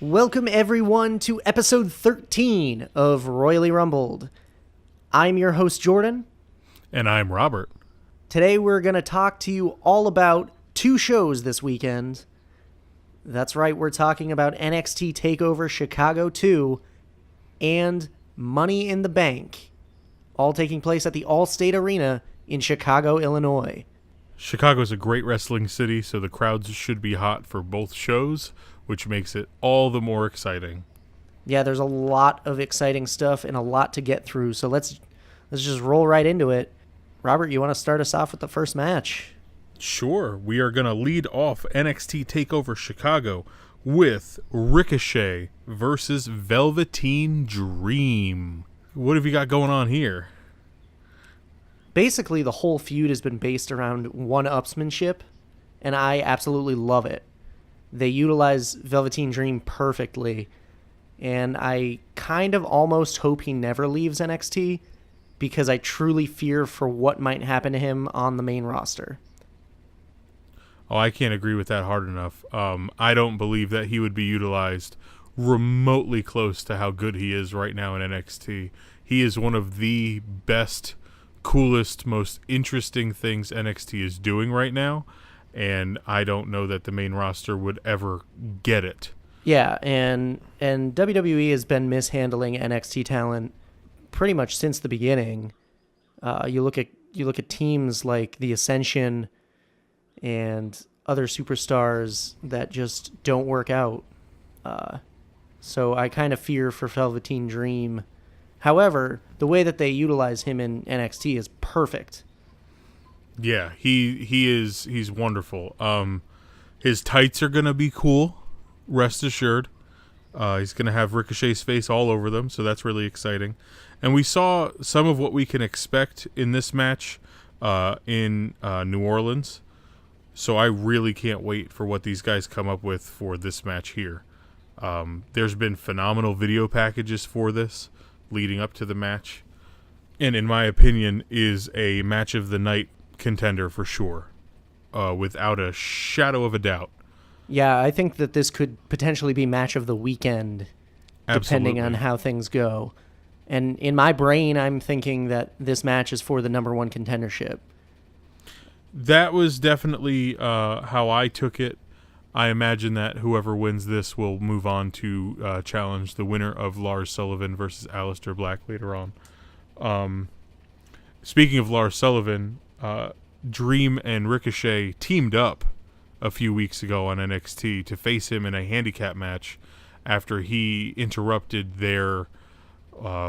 Welcome everyone to episode 13 of Royally Rumbled. I'm your host Jordan. And I'm Robert. Today we're going to talk to you all about two shows this weekend. That's right, we're talking about NXT TakeOver Chicago 2 and Money in the Bank, all taking place at the Allstate Arena in Chicago, Illinois. Chicago's a great wrestling city, so the crowds should be hot for both shows, which makes it all the more exciting. Yeah, there's a lot of exciting stuff and a lot to get through, so let's just roll right into it. Robert, you want to start us off with the first match? Sure. We are going to lead off NXT TakeOver Chicago with Ricochet versus Velveteen Dream. What have you got going on here? Basically, the whole feud has been based around one-upsmanship, and I absolutely love it. They utilize Velveteen Dream perfectly, and I kind of almost hope he never leaves NXT because I truly fear for what might happen to him on the main roster. Oh, I can't agree with that hard enough. I don't believe that he would be utilized remotely close to how good he is right now in NXT. He is one of the best, coolest, most interesting things NXT is doing right now, and I don't know that the main roster would ever get it. Yeah, and WWE has been mishandling NXT talent pretty much since the beginning. You look at teams like the Ascension and other superstars that just don't work out. So I kind of fear for Velveteen Dream. However, the way that they utilize him in NXT is perfect. Yeah, he's wonderful. His tights are gonna be cool, rest assured. He's gonna have Ricochet's face all over them, so that's really exciting. And we saw some of what we can expect in this match in New Orleans. So I really can't wait for what these guys come up with for this match here. There's been phenomenal video packages for this leading up to the match, and in my opinion is a match of the night contender for sure, without a shadow of a doubt. Yeah, I think that this could potentially be match of the weekend, depending on how things go. And in my brain, I'm thinking that this match is for the number one contendership. That was definitely how I took it. I imagine that whoever wins this will move on to challenge the winner of Lars Sullivan versus Alistair Black later on. Speaking of Lars Sullivan, Dream and Ricochet teamed up a few weeks ago on NXT to face him in a handicap match after he interrupted their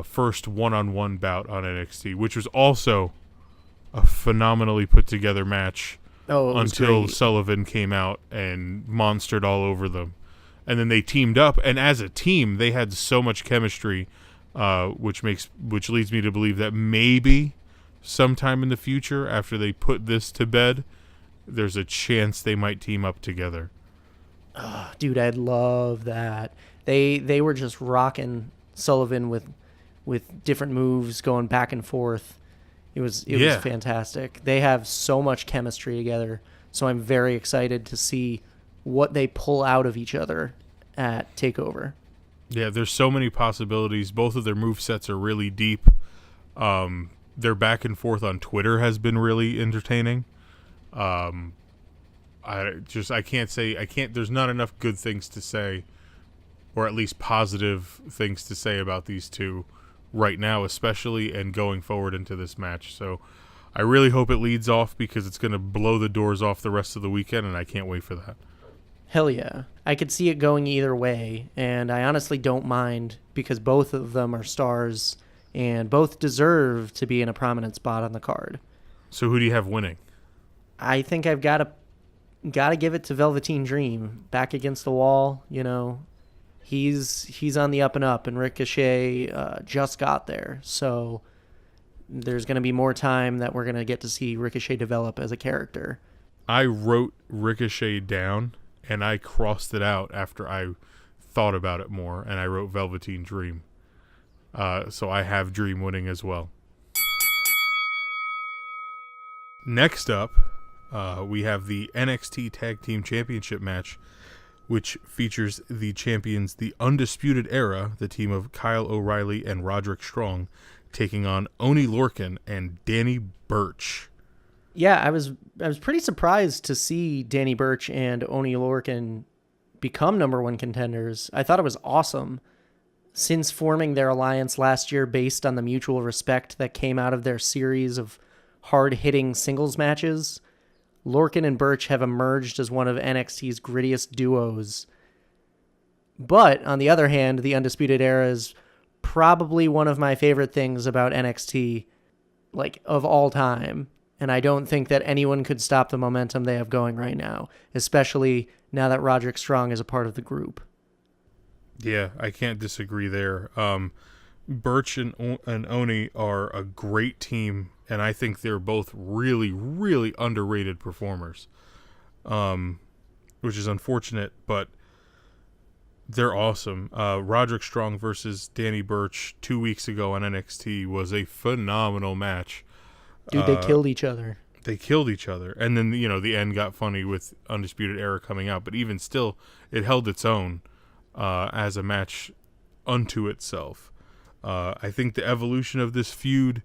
first one-on-one bout on NXT, which was also a phenomenally put-together match until great. Sullivan came out and monstered all over them. And then they teamed up, and as a team, they had so much chemistry, which leads me to believe that maybe sometime in the future, after they put this to bed, there's a chance they might team up together. Oh, dude, I'd love that. They were just rocking Sullivan with different moves going back and forth. It was fantastic. They have so much chemistry together, so I'm very excited to see what they pull out of each other at TakeOver. Yeah, there's so many possibilities. Both of their movesets are really deep. Their back and forth on Twitter has been really entertaining. I can't. There's not enough good things to say, or at least positive things to say about these two right now, especially, and going forward into this match. So I really hope it leads off because it's going to blow the doors off the rest of the weekend, and I can't wait for that. Hell yeah. I could see it going either way, and I honestly don't mind because both of them are stars and both deserve to be in a prominent spot on the card. So who do you have winning? I think I've got to give it to Velveteen Dream. Back against the wall, you know. He's on the up and up, and Ricochet just got there. So there's going to be more time that we're going to get to see Ricochet develop as a character. I wrote Ricochet down, and I crossed it out after I thought about it more, and I wrote Velveteen Dream. So I have Dream winning as well. Next up, we have the NXT Tag Team Championship match which features the champions, the Undisputed Era, the team of Kyle O'Reilly and Roderick Strong, taking on ONeil and Danny Birch. Yeah, I was pretty surprised to see Danny Birch and ONeil become number one contenders. I thought it was awesome. Since forming their alliance last year based on the mutual respect that came out of their series of hard-hitting singles matches, Lorcan and Birch have emerged as one of NXT's grittiest duos. But, on the other hand, the Undisputed Era is probably one of my favorite things about NXT, like, of all time. And I don't think that anyone could stop the momentum they have going right now, especially now that Roderick Strong is a part of the group. Yeah, I can't disagree there. Birch and Oni are a great team, and I think they're both really, really underrated performers, which is unfortunate, but they're awesome. Roderick Strong versus Danny Birch 2 weeks ago on NXT was a phenomenal match. Dude, they killed each other. They killed each other. And then, the end got funny with Undisputed Era coming out, but even still, it held its own as a match unto itself. I think the evolution of this feud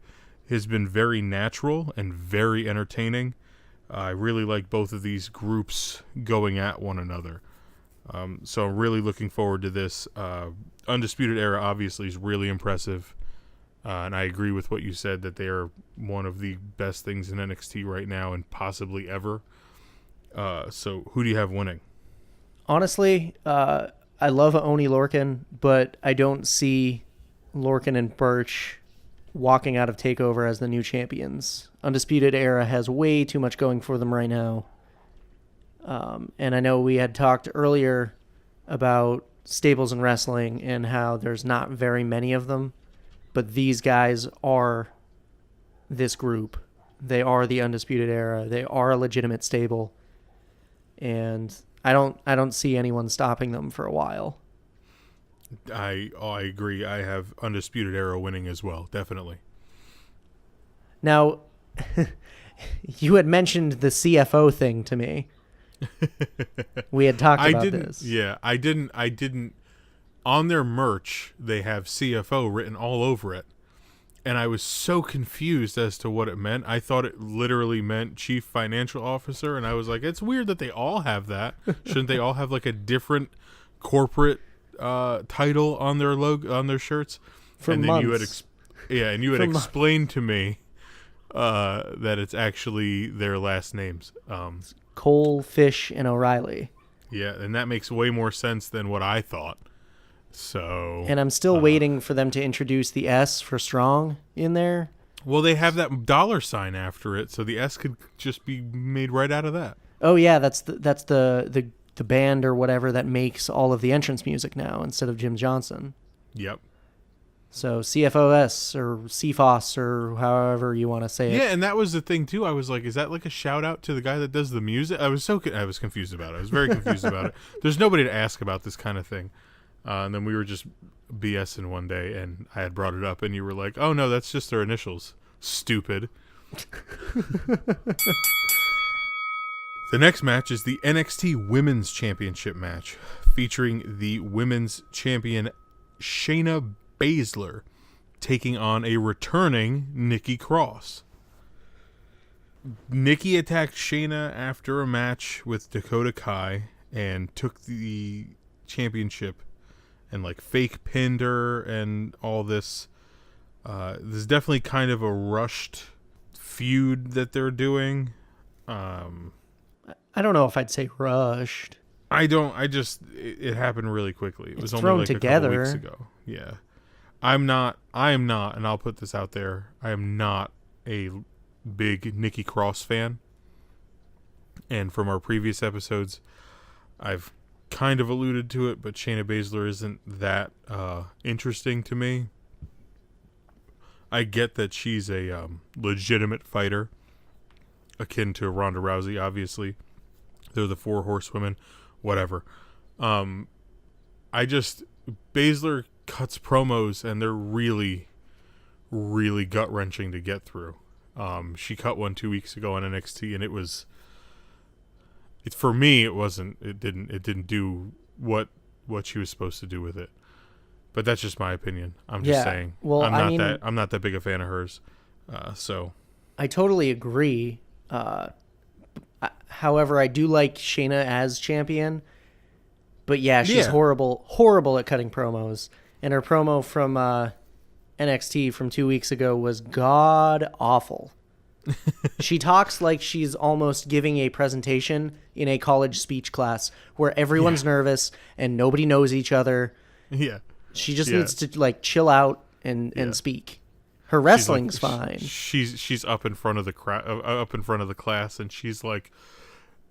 has been very natural and very entertaining. I really like both of these groups going at one another. So I'm really looking forward to this. Undisputed Era obviously is really impressive. And I agree with what you said that they are one of the best things in NXT right now and possibly ever. So who do you have winning? Honestly, I love ONeil, but I don't see Lorcan and Birch walking out of TakeOver as the new champions. Undisputed Era has way too much going for them right now. And I know we had talked earlier about stables in wrestling and how there's not very many of them, but these guys are this group. They are the Undisputed Era. They are a legitimate stable. And I don't see anyone stopping them for a while. I agree. I have Undisputed Era winning as well, definitely. Now, you had mentioned the CFO thing to me. We had talked about this. Yeah, I didn't. On their merch, they have CFO written all over it. And I was so confused as to what it meant. I thought it literally meant Chief Financial Officer. And I was like, it's weird that they all have that. Shouldn't they all have like a different corporate title on their logo, on their shirts? And then you had explained to me that it's actually their last names. Cole, Fish, and O'Reilly. Yeah, and that makes way more sense than what I thought. So, and I'm still waiting for them to introduce the S for Strong in there. Well, they have that $ after it, so the S could just be made right out of that. Oh yeah, that's the band or whatever that makes all of the entrance music now instead of Jim Johnson. Yep. So CFOS or CFOS or however you want to say it. Yeah, and that was the thing too. I was like, is that like a shout out to the guy that does the music? I was confused about it. I was very confused about it. There's nobody to ask about this kind of thing. And then we were just BSing one day, and I had brought it up, and you were like, oh, no, that's just their initials. Stupid. The next match is the NXT Women's Championship match, featuring the Women's Champion Shayna Baszler taking on a returning Nikki Cross. Nikki attacked Shayna after a match with Dakota Kai and took the championship and like fake pinned her and all this. This is definitely kind of a rushed feud that they're doing. I don't know if I'd say rushed. It happened really quickly. It was only like together. A couple weeks ago. Yeah. I am not, and I'll put this out there, I am not a big Nikki Cross fan. And from our previous episodes, I've kind of alluded to it, but Shayna Baszler isn't that interesting to me. I get that she's a legitimate fighter, akin to Ronda Rousey, obviously. They're the 4 horsewomen, whatever. Baszler cuts promos, and they're really, really gut-wrenching to get through. She cut one 2 weeks ago on NXT, and it was For me, it wasn't. It didn't do what she was supposed to do with it. But that's just my opinion. I'm just saying. Well, I'm not that big a fan of hers. So I totally agree. However, I do like Shayna as champion. But yeah, she's horrible at cutting promos. And her promo from NXT from 2 weeks ago was god awful. She talks like she's almost giving a presentation in a college speech class where everyone's nervous and nobody knows each other. Yeah. She just needs to like chill out and speak. Her wrestling's fine. She's up in front of the up in front of the class, and she's like,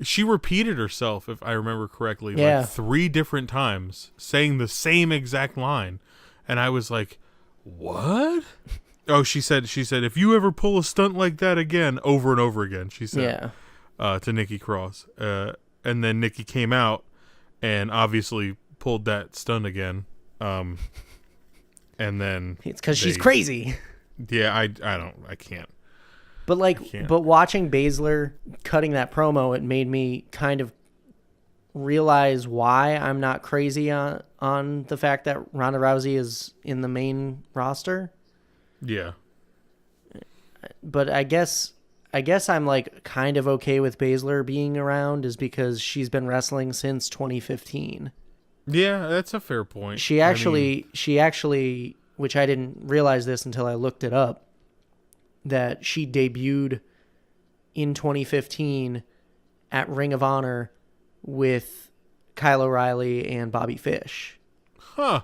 she repeated herself, if I remember correctly, like 3 different times, saying the same exact line, and I was like, what? Oh, she said, if you ever pull a stunt like that again, over and over again, she said, to Nikki Cross. And then Nikki came out and obviously pulled that stunt again. And then it's because she's crazy. Yeah, I can't. But but watching Baszler cutting that promo, it made me kind of realize why I'm not crazy on the fact that Ronda Rousey is in the main roster. Yeah. But I guess I'm like kind of okay with Baszler being around is because she's been wrestling since 2015. Yeah, that's a fair point. She actually, which I didn't realize this until I looked it up, that she debuted in 2015 at Ring of Honor with Kyle O'Reilly and Bobby Fish. Huh.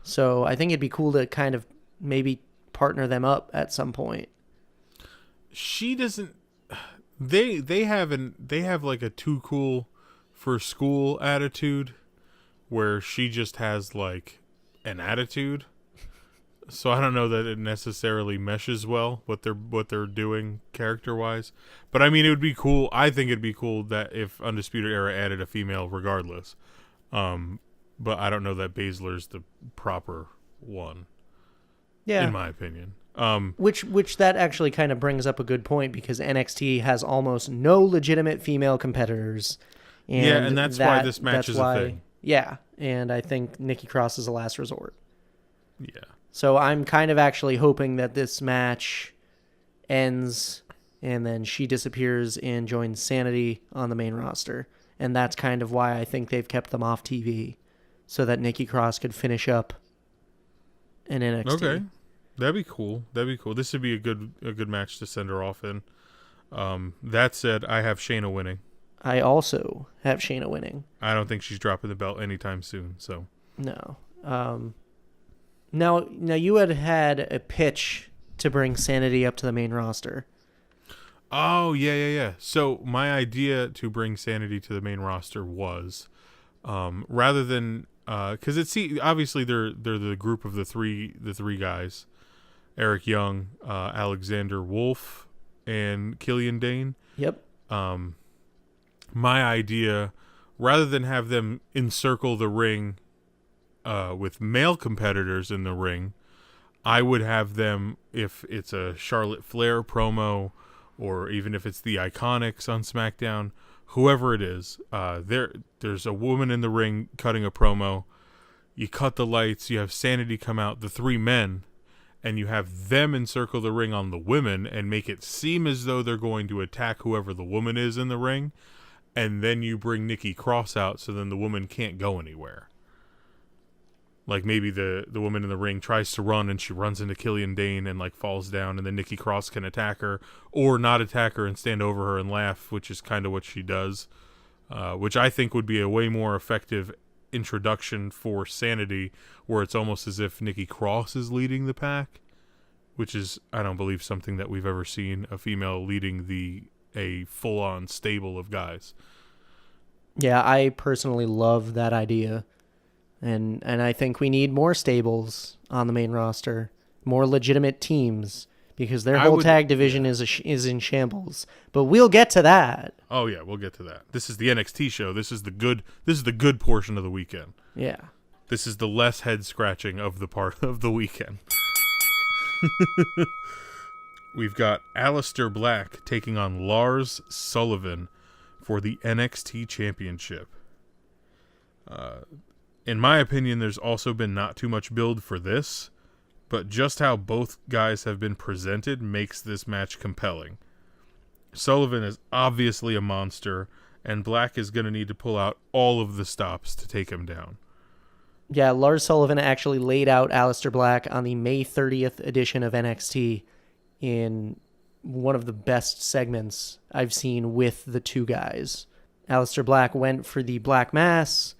So I think it'd be cool to kind of maybe partner them up at some point. She doesn't. They have like a too cool for school attitude, where she just has like an attitude. So I don't know that it necessarily meshes well what they're doing character wise. But I mean, it would be cool. I think it'd be cool that if Undisputed Era added a female, regardless. But I don't know that Baszler's the proper one. Yeah, in my opinion. Which that actually kind of brings up a good point, because NXT has almost no legitimate female competitors. And that's why this match is a thing. Yeah, and I think Nikki Cross is a last resort. Yeah. So I'm kind of actually hoping that this match ends and then she disappears and joins Sanity on the main roster. And that's kind of why I think they've kept them off TV, so that Nikki Cross could finish up in NXT. Okay. That'd be cool. This would be a good match to send her off in. That said, I have Shayna winning. I also have Shayna winning. I don't think she's dropping the belt anytime soon. So no. Now you had a pitch to bring Sanity up to the main roster. Oh yeah. So my idea to bring Sanity to the main roster was, rather than because obviously they're the group of the three guys. Eric Young, Alexander Wolf, and Killian Dane. Yep. My idea, rather than have them encircle the ring with male competitors in the ring, I would have them, if it's a Charlotte Flair promo, or even if it's the Iconics on SmackDown, whoever it is, there's a woman in the ring cutting a promo. You cut the lights, you have Sanity come out, the 3 men, and you have them encircle the ring on the women and make it seem as though they're going to attack whoever the woman is in the ring, and then you bring Nikki Cross out so then the woman can't go anywhere. Like maybe the woman in the ring tries to run and she runs into Killian Dane and like falls down, and then Nikki Cross can attack her or not attack her and stand over her and laugh, which is kind of what she does, which I think would be a way more effective introduction for Sanity, where it's almost as if Nikki Cross is leading the pack, which is, I don't believe, something that we've ever seen a female leading a full-on stable of guys. Yeah, I personally love that idea. And I think we need more stables on the main roster, more legitimate teams, because their whole tag division is in shambles. But we'll get to that. Oh yeah, we'll get to that. This is the NXT show. This is the good portion of the weekend. Yeah. This is the less head scratching of the part of the weekend. We've got Alistair Black taking on Lars Sullivan for the NXT Championship. In my opinion, there's also been not too much build for this, but just how both guys have been presented makes this match compelling. Sullivan is obviously a monster, and Black is going to need to pull out all of the stops to take him down. Yeah, Lars Sullivan actually laid out Alistair Black on the May 30th edition of NXT in one of the best segments I've seen with the two guys. Alistair Black went for the Black Mass,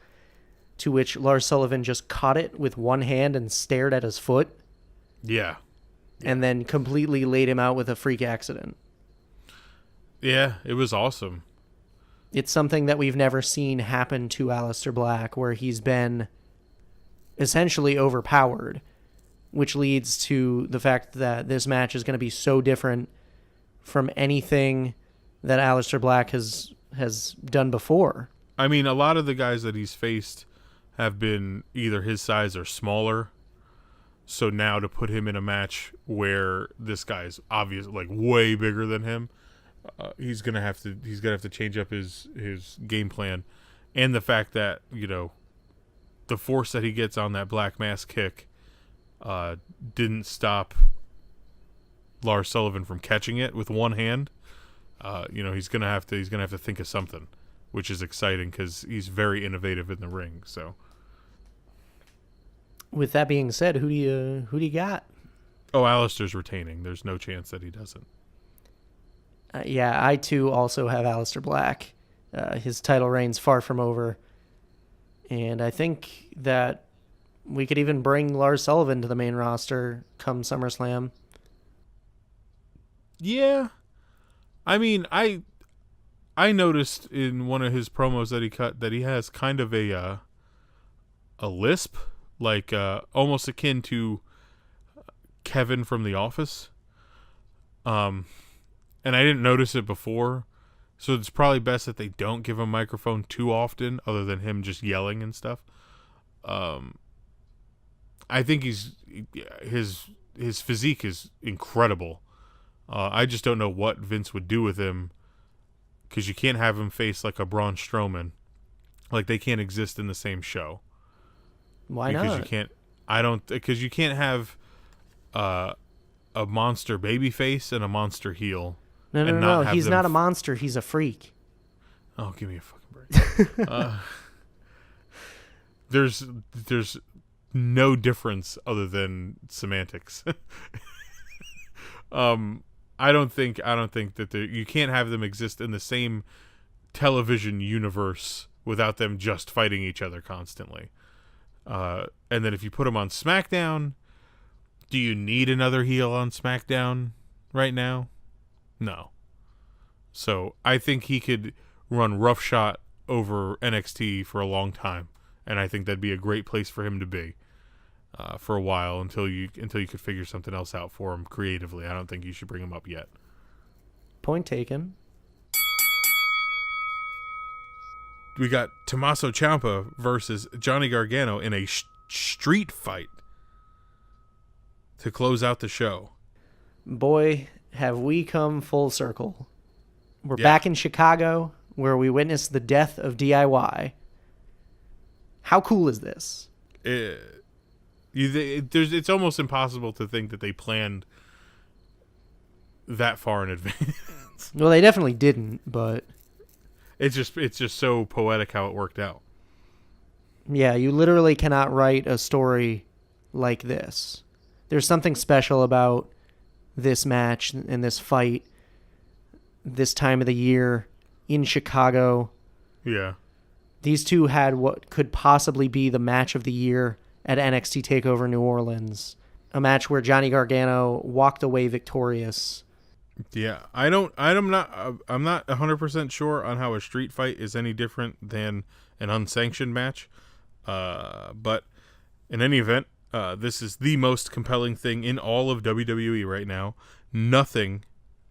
to which Lars Sullivan just caught it with one hand and stared at his foot. Yeah. And then completely laid him out with a freak accident. Yeah, it was awesome. It's something that we've never seen happen to Alistair Black, where he's been essentially overpowered, which leads to the fact that this match is going to be so different from anything that Alistair Black has done before. I mean, a lot of the guys that he's faced have been either his size or smaller. So now to put him in a match where this guy is obviously like way bigger than him, he's gonna have to change up his game plan, and the fact that, you know, the force that he gets on that Black Mass kick didn't stop Lars Sullivan from catching it with one hand. You know, he's gonna have to think of something, which is exciting because he's very innovative in the ring. So, with that being said, who do you got? Oh, Alistair's retaining. There's no chance that he doesn't. Yeah, I too also have Alistair Black. His title reign's far from over. And I think that we could even bring Lars Sullivan to the main roster come SummerSlam. Yeah. I mean, I noticed in one of his promos that he cut that he has kind of a lisp, like almost akin to Kevin from The Office. And I didn't notice it before, so it's probably best that they don't give him a microphone too often, other than him just yelling and stuff. I think his physique is incredible. I just don't know what Vince would do with him, because you can't have him face like a Braun Strowman. Like, they can't exist in the same show. Why not? Because you can't have a monster babyface and a monster heel. No. He's not a monster. He's a freak. Oh, give me a fucking break. There's no difference other than semantics. I don't think that you can't have them exist in the same television universe without them just fighting each other constantly. And then if you put them on SmackDown, do you need another heel on SmackDown right now? No. So I think he could run roughshod over NXT for a long time, and I think that'd be a great place for him to be for a while until you could figure something else out for him creatively. I don't think you should bring him up yet. Point taken. We got Tommaso Ciampa versus Johnny Gargano in a street fight to close out the show. Boy, have we come full circle. We're back in Chicago, where we witnessed the death of DIY. How cool is this? It's almost impossible to think that they planned that far in advance. Well, they definitely didn't, but it's just so poetic how it worked out. Yeah, you literally cannot write a story like this. There's something special about this match and this fight this time of the year in Chicago. Yeah. These two had what could possibly be the match of the year at NXT TakeOver New Orleans. A match where Johnny Gargano walked away victorious. Yeah, I'm not 100% sure on how a street fight is any different than an unsanctioned match. But in any event, this is the most compelling thing in all of WWE right now. Nothing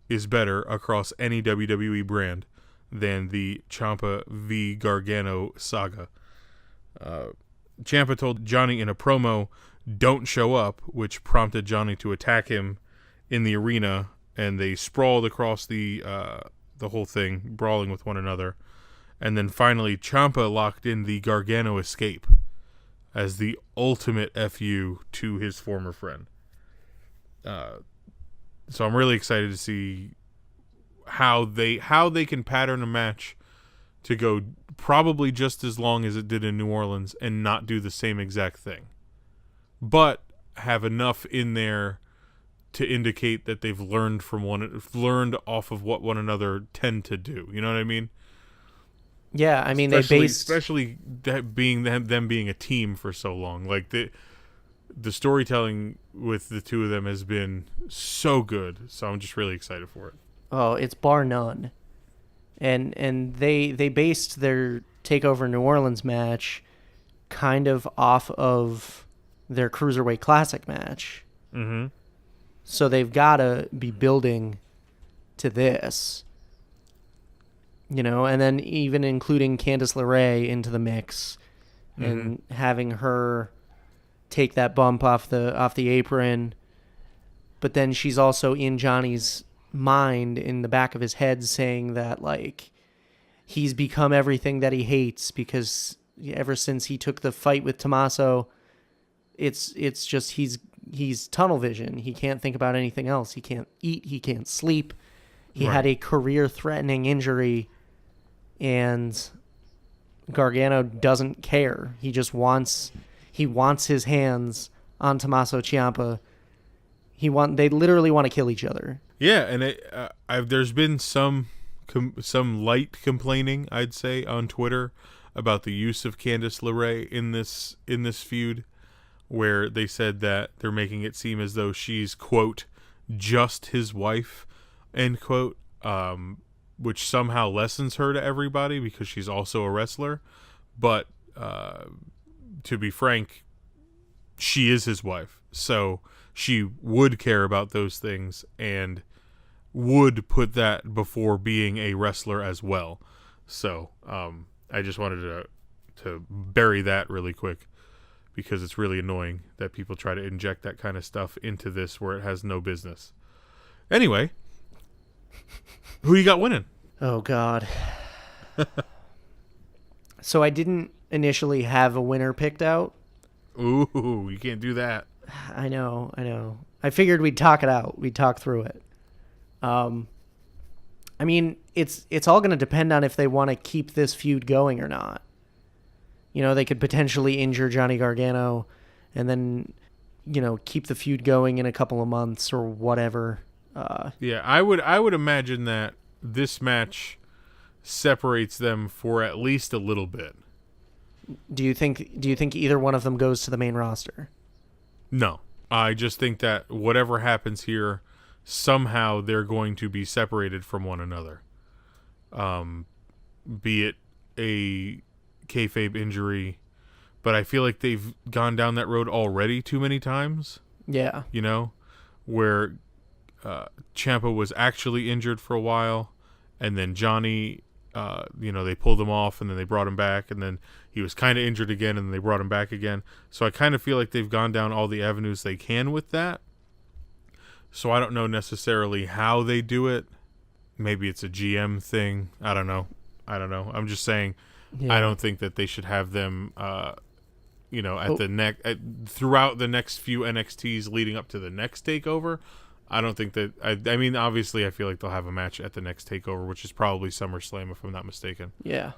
is better across any WWE brand than the Ciampa v Gargano saga. Ciampa told Johnny in a promo, "Don't show up," which prompted Johnny to attack him in the arena, and they sprawled across the whole thing, brawling with one another. And then finally, Ciampa locked in the Gargano escape as the ultimate FU to his former friend. So I'm really excited to see how they can pattern a match to go probably just as long as it did in New Orleans and not do the same exact thing, but have enough in there to indicate that they've learned off of what one another tend to do. You know what I mean? Yeah, I mean, especially that being them being a team for so long. Like the storytelling with the two of them has been so good. So I'm just really excited for it. Oh, it's bar none. And they based their TakeOver New Orleans match kind of off of their Cruiserweight Classic match. Mm-hmm. So they've got to be building to this. You know, and then even including Candice LeRae into the mix and having her take that bump off the apron. But then she's also in Johnny's mind, in the back of his head, saying that, like, he's become everything that he hates because ever since he took the fight with Tommaso, it's just he's tunnel vision. He can't think about anything else. He can't eat. He can't sleep. He had a career-threatening injury, and Gargano doesn't care. He just wants his hands on Tommaso Ciampa. They literally want to kill each other. Yeah, and there's been some light complaining, I'd say, on Twitter about the use of Candice LeRae in this feud, where they said that they're making it seem as though she's, quote, just his wife, end quote, which somehow lessens her to everybody because she's also a wrestler. But to be frank, she is his wife, so she would care about those things and would put that before being a wrestler as well. So I just wanted to bury that really quick, because it's really annoying that people try to inject that kind of stuff into this where it has no business. Anyway, who you got winning? Oh, God. So I didn't initially have a winner picked out. Ooh, you can't do that. I know. I figured we'd talk it out. We'd talk through it. I mean, it's all going to depend on if they want to keep this feud going or not. You know, they could potentially injure Johnny Gargano and then, you know, keep the feud going in a couple of months or whatever. Yeah, I would imagine that this match separates them for at least a little bit. Do you think either one of them goes to the main roster? No. I just think that whatever happens here, somehow they're going to be separated from one another. Be it a kayfabe injury, but I feel like they've gone down that road already too many times. Yeah. You know, where Ciampa was actually injured for a while, and then Johnny, they pulled him off, and then they brought him back, and then he was kind of injured again, and they brought him back again. So I kind of feel like they've gone down all the avenues they can with that. So I don't know necessarily how they do it. Maybe it's a GM thing. I don't know. I'm just saying, yeah. I don't think that they should have them, throughout the next few NXTs leading up to the next TakeOver. I don't think that. I mean, obviously, I feel like they'll have a match at the next TakeOver, which is probably SummerSlam, if I'm not mistaken. Yeah.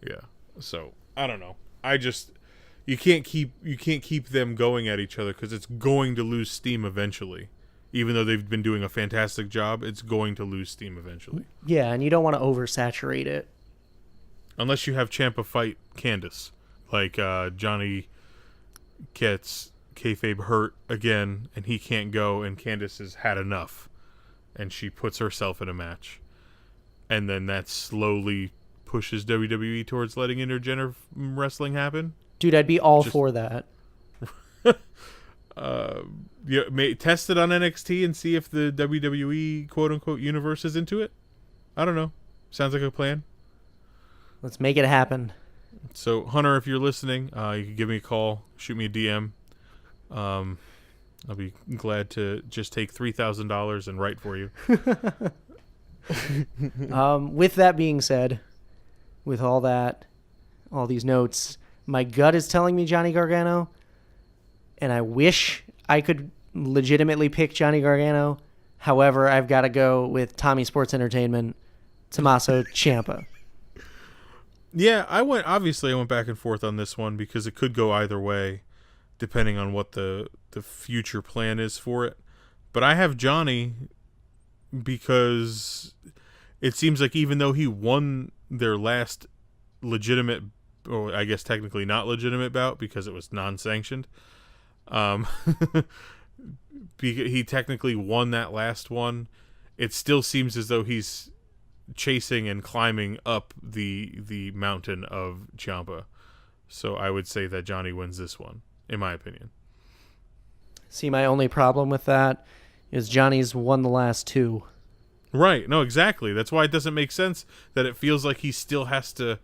Yeah. So I don't know. You can't keep them going at each other because it's going to lose steam eventually. Even though they've been doing a fantastic job, it's going to lose steam eventually. Yeah, and you don't want to oversaturate it. Unless you have Ciampa fight Candice. Like Johnny gets kayfabe hurt again, and he can't go, and Candice has had enough. And she puts herself in a match. And then that slowly pushes WWE towards letting intergender wrestling happen. Dude, I'd be all for that. Test it on NXT and see if the WWE quote-unquote universe is into it. I don't know. Sounds like a plan. Let's make it happen. So, Hunter, if you're listening, you can give me a call, shoot me a DM. I'll be glad to just take $3,000 and write for you. With that being said, with all these notes, my gut is telling me Johnny Gargano, and I wish I could legitimately pick Johnny Gargano. However, I've got to go with Tommy Sports Entertainment, Tommaso Ciampa. Yeah, I went back and forth on this one because it could go either way, depending on what the future plan is for it. But I have Johnny because it seems like even though he won their last legitimate, or I guess technically not legitimate bout because it was non-sanctioned, he technically won that last one. It still seems as though he's chasing and climbing up the mountain of Ciampa. So I would say that Johnny wins this one, in my opinion. See, my only problem with that is Johnny's won the last two. Right. No, exactly. That's why it doesn't make sense that it feels like he still has to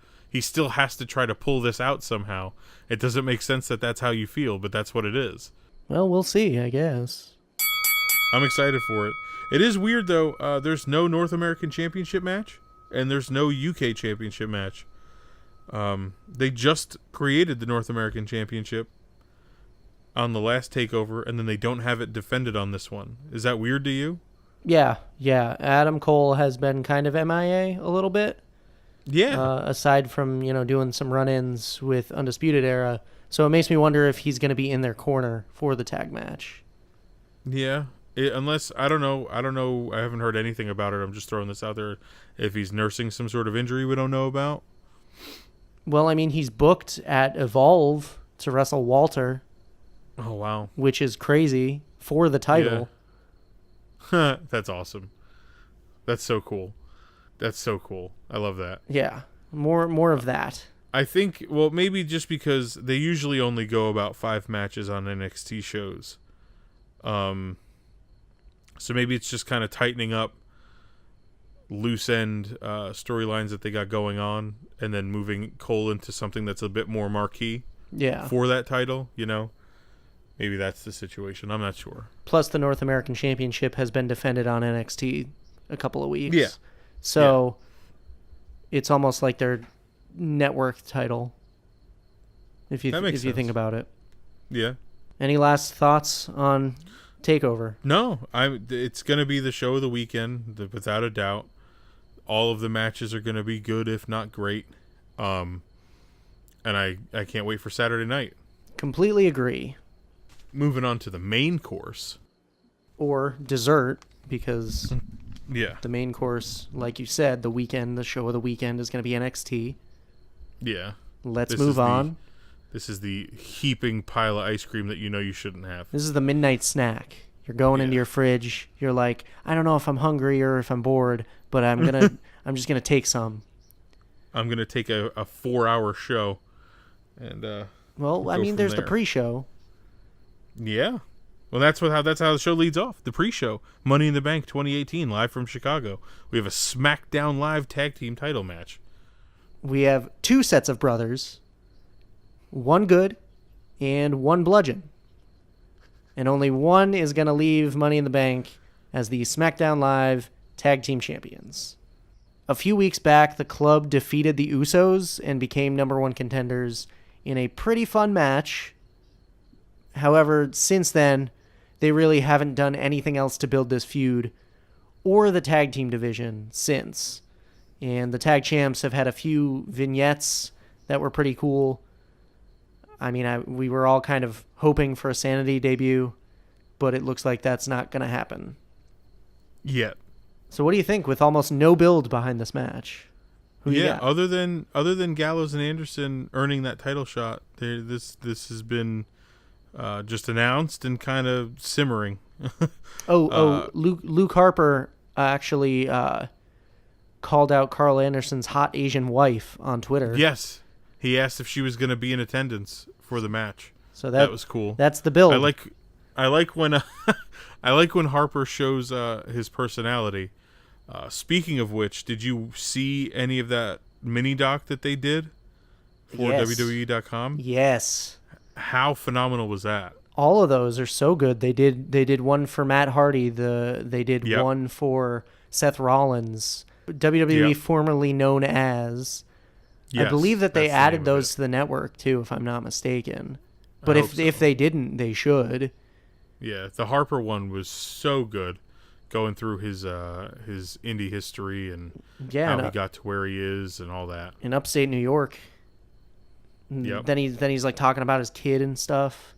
try to pull this out somehow. It doesn't make sense that that's how you feel, but that's what it is. Well, we'll see, I guess. I'm excited for it. It is weird, though. There's no North American Championship match, and there's no UK Championship match. They just created the North American Championship on the last TakeOver, and then they don't have it defended on this one. Is that weird to you? Yeah. Adam Cole has been kind of MIA a little bit. Yeah. Aside from, doing some run-ins with Undisputed Era. So it makes me wonder if he's going to be in their corner for the tag match. Yeah. Unless, I don't know. I haven't heard anything about it. I'm just throwing this out there. If he's nursing some sort of injury we don't know about. Well, I mean, he's booked at Evolve to wrestle Walter. Oh, wow. Which is crazy for the title. Yeah. That's awesome. That's so cool. I love that. Yeah. More of that. I think, well, maybe just because they usually only go about 5 matches on NXT shows. So maybe it's just kind of tightening up loose end storylines that they got going on and then moving Cole into something that's a bit more marquee for that title, Maybe that's the situation. I'm not sure. Plus, the North American Championship has been defended on NXT a couple of weeks. Yeah. So it's almost like their network title, if you think about it. Yeah. Any last thoughts on TakeOver? No, it's going to be the show of the weekend, without a doubt. All of the matches are going to be good, if not great. And I can't wait for Saturday night. Completely agree. Moving on to the main course. Or dessert, because the main course, like you said, the show of the weekend is going to be NXT. Yeah. Let's move on. This is the heaping pile of ice cream that you shouldn't have. This is the midnight snack. You're going into your fridge. You're like, I don't know if I'm hungry or if I'm bored, but I'm just gonna take some. I'm gonna take a 4-hour show, and there's the pre-show. Yeah, well, that's how the show leads off. The pre-show, Money in the Bank 2018, live from Chicago. We have a SmackDown Live tag team title match. We have 2 sets of brothers, one good and one bludgeon. And only one is going to leave Money in the Bank as the SmackDown Live tag team champions. A few weeks back, the club defeated the Usos and became number 1 contenders in a pretty fun match. However, since then, they really haven't done anything else to build this feud or the tag team division since. And the tag champs have had a few vignettes that were pretty cool. I mean, we were all kind of hoping for a Sanity debut, but it looks like that's not going to happen yet. So what do you think with almost no build behind this match? Who you got? other than Gallows and Anderson earning that title shot, this has been just announced and kind of simmering. Luke Harper actually called out Carl Anderson's hot Asian wife on Twitter. Yes. He asked if she was going to be in attendance for the match. So that was cool. That's the build. I like when Harper shows his personality. Speaking of which, did you see any of that mini doc that they did for WWE.com? Yes. How phenomenal was that? All of those are so good. They did one for Matt Hardy. They did one for Seth Rollins. WWE formerly known as I believe that they that's the added name of those it. to the network too, if I'm not mistaken. I But hope so. if they didn't, they should. Yeah, the Harper one was so good, going through his indie history and Yeah, how he got to where he is and all that. in upstate New York. Yep. Then he's like talking about his kid and stuff.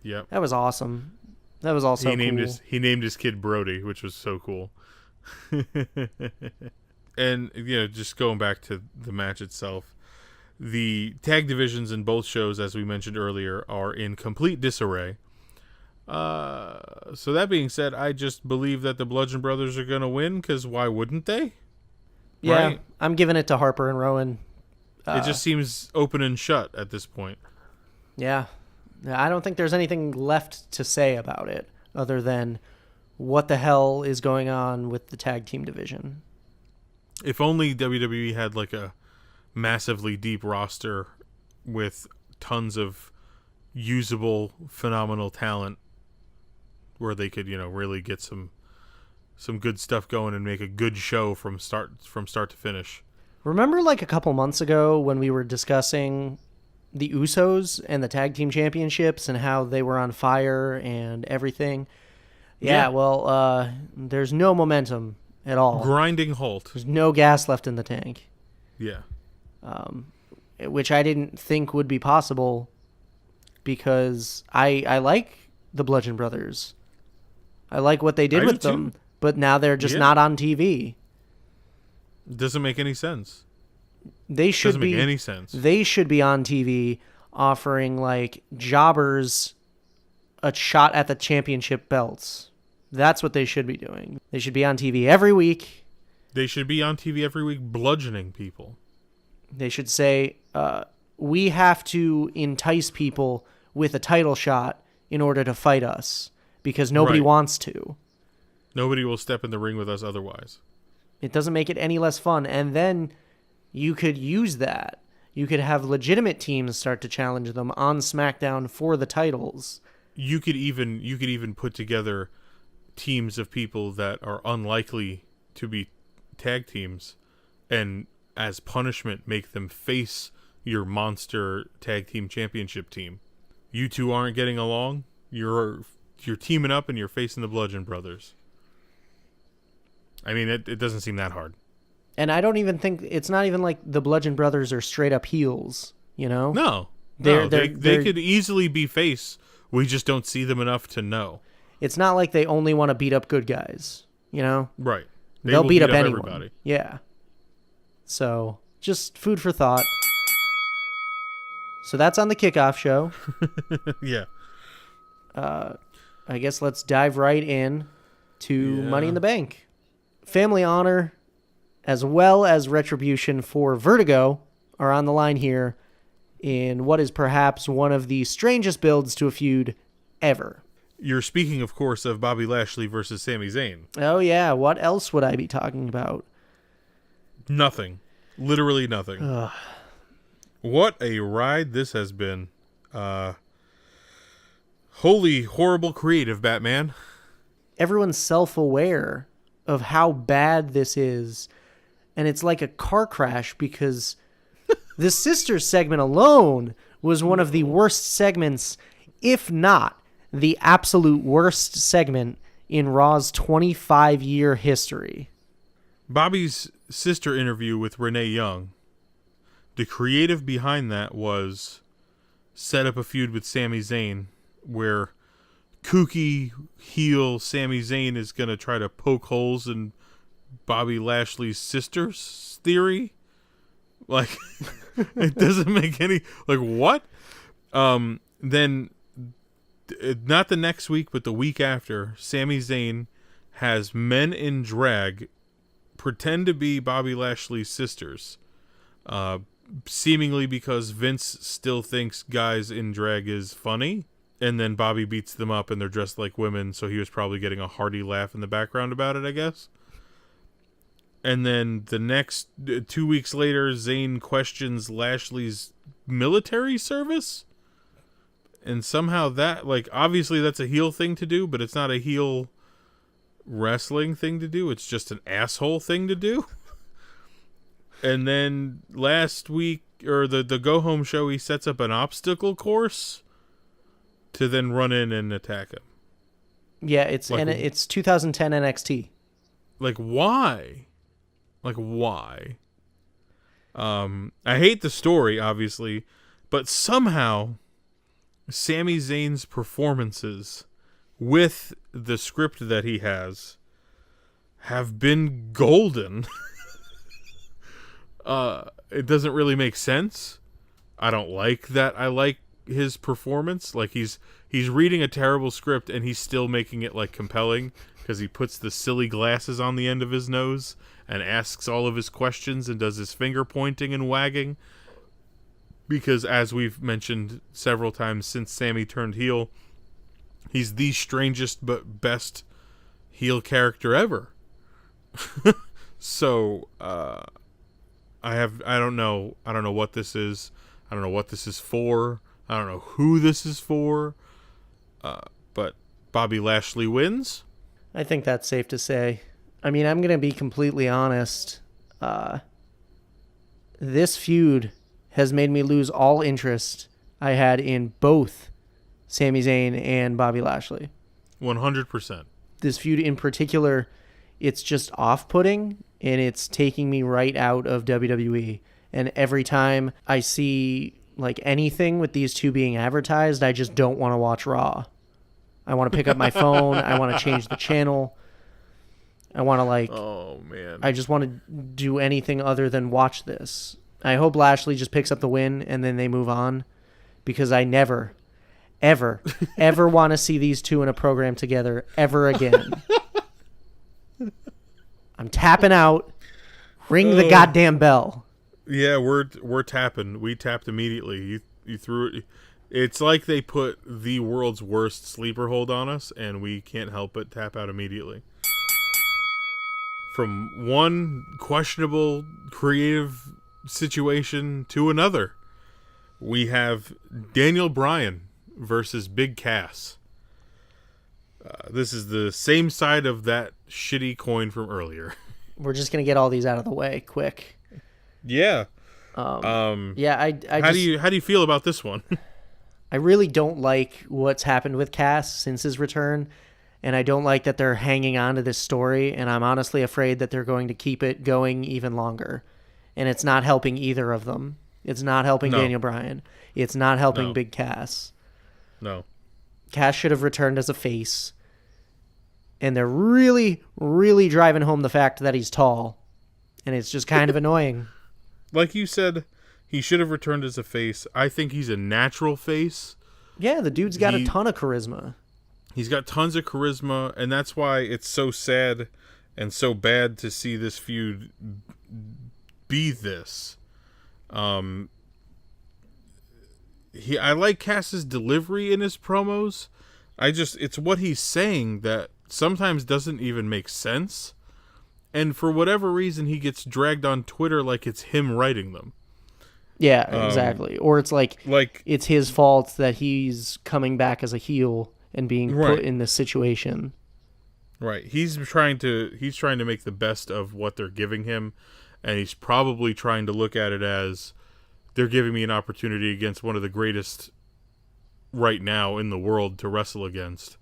Yep. That was awesome. That was also he named cool. He named his kid Brody, which was so cool. And just going back to the match itself, the tag divisions in both shows, as we mentioned earlier, are in complete disarray. So that being said, I just believe that the Bludgeon Brothers are going to win, because why wouldn't they? Yeah, Right? I'm giving it to Harper and Rowan. It just seems open and shut at this point. Yeah. I don't think there's anything left to say about it other than what the hell is going on with the tag team division. If only WWE had like a massively deep roster with tons of usable, phenomenal talent where they could, really get some good stuff going and make a good show from start to finish. Remember like a couple months ago when we were discussing the Usos and the tag team championships and how they were on fire and everything? Yeah. Well, there's no momentum at all. Grinding halt. There's no gas left in the tank. Yeah. Which I didn't think would be possible because I like the Bludgeon Brothers. I like what they did with them, but now they're just not on TV. Doesn't make any sense. They should Doesn't be make any sense. They should be on TV offering like jobbers a shot at the championship belts. That's what they should be doing. They should be on TV every week. They should be on TV every week bludgeoning people. They should say, we have to entice people with a title shot in order to fight us because nobody wants to. Nobody will step in the ring with us otherwise. It doesn't make it any less fun. And then you could use that. You could have legitimate teams start to challenge them on SmackDown for the titles. You could even put together teams of people that are unlikely to be tag teams, and as punishment make them face your monster tag team championship team. You two aren't getting along. You're teaming up and you're facing the Bludgeon Brothers. I mean, it doesn't seem that hard. And I don't even think it's not even like the Bludgeon Brothers are straight up heels, No. They're They could easily be face. We just don't see them enough to know. It's not like they only want to beat up good guys, Right. They'll will beat up anyone. everybody. Yeah. So, just food for thought. So that's on the kickoff show. Yeah. I guess let's dive right in to Money in the Bank. Family Honor, as well as Retribution for Vertigo, are on the line here in what is perhaps one of the strangest builds to a feud ever. You're speaking, of course, of Bobby Lashley versus Sami Zayn. Oh, yeah. What else would I be talking about? Nothing. Literally nothing. Ugh. What a ride this has been. Holy, horrible creative, Batman. Everyone's self-aware of how bad this is. And it's like a car crash because the Sisters segment alone was one of the worst segments, if not the absolute worst segment in Raw's 25-year history. Bobby's sister interview with Renee Young. The creative behind that was set up a feud with Sami Zayn where kooky heel Sami Zayn is going to try to poke holes in Bobby Lashley's sister's theory. Like, it doesn't make any... Like, what? Then... Not the next week, but the week after, Sami Zayn has men in drag pretend to be Bobby Lashley's sisters, seemingly because Vince still thinks guys in drag is funny, and then Bobby beats them up and they're dressed like women, so he was probably getting a hearty laugh in the background about it, I guess. And then the next 2 weeks later, Zayn questions Lashley's military service. And somehow that, like, obviously that's a heel thing to do, but it's not a heel wrestling thing to do. It's just an asshole thing to do. And then last week, or the go home show, he sets up an obstacle course to then run in and attack him. Yeah, it's 2010 NXT. Like, why? Like, why? I hate the story, obviously, but somehow Sami Zayn's performances with the script that he has have been golden. It doesn't really make sense. I don't like that. I like his performance. Like, he's reading a terrible script and he's still making it like compelling because he puts the silly glasses on the end of his nose and asks all of his questions and does his finger pointing and wagging. Because as we've mentioned several times since Sami turned heel, he's the strangest but best heel character ever. So, I don't know what this is. I don't know what this is for. I don't know who this is for. But Bobby Lashley wins. I think that's safe to say. I mean, I'm going to be completely honest. This feud has made me lose all interest I had in both Sami Zayn and Bobby Lashley. 100%. This feud in particular, it's just off-putting, and it's taking me right out of WWE. And every time I see like anything with these two being advertised, I just don't want to watch Raw. I want to pick up my phone. I want to change the channel. I want to oh man, I just want to do anything other than watch this. I hope Lashley just picks up the win and then they move on, because I never, ever, ever want to see these two in a program together ever again. I'm tapping out. Ring the goddamn bell. Yeah, we're tapping. We tapped immediately. You threw it. It's like they put the world's worst sleeper hold on us, and we can't help but tap out immediately. From one questionable creative situation to another, we have Daniel Bryan versus Big Cass. This is the same side of that shitty coin from earlier. We're just gonna get all these out of the way quick. Yeah. Yeah. How do you feel about this one? I really don't like what's happened with Cass since his return, and I don't like that they're hanging on to this story, and I'm honestly afraid that they're going to keep it going even longer. And it's not helping either of them. It's not helping Daniel Bryan. It's not helping Big Cass. No. Cass should have returned as a face. And they're really, really driving home the fact that he's tall. And it's just kind of annoying. Like you said, he should have returned as a face. I think he's a natural face. Yeah, the dude's got a ton of charisma. He's got tons of charisma, and that's why it's so sad and so bad to see this feud be this. I like Cass's delivery in his promos. It's what he's saying that sometimes doesn't even make sense. And for whatever reason, he gets dragged on Twitter like it's him writing them. Yeah, exactly. Or it's like it's his fault that he's coming back as a heel and being put in this situation. Right. He's trying to make the best of what they're giving him, and he's probably trying to look at it as they're giving me an opportunity against one of the greatest right now in the world to wrestle against.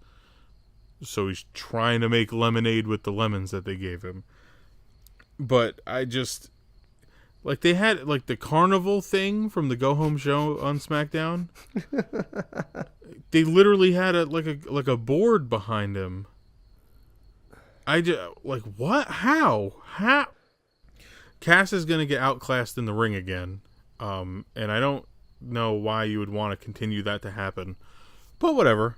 So he's trying to make lemonade with the lemons that they gave him. But I just like they had like the carnival thing from the Go Home show on SmackDown. They literally had a board behind him. I just like what? How? Cass is gonna get outclassed in the ring again, and I don't know why you would want to continue that to happen, but whatever.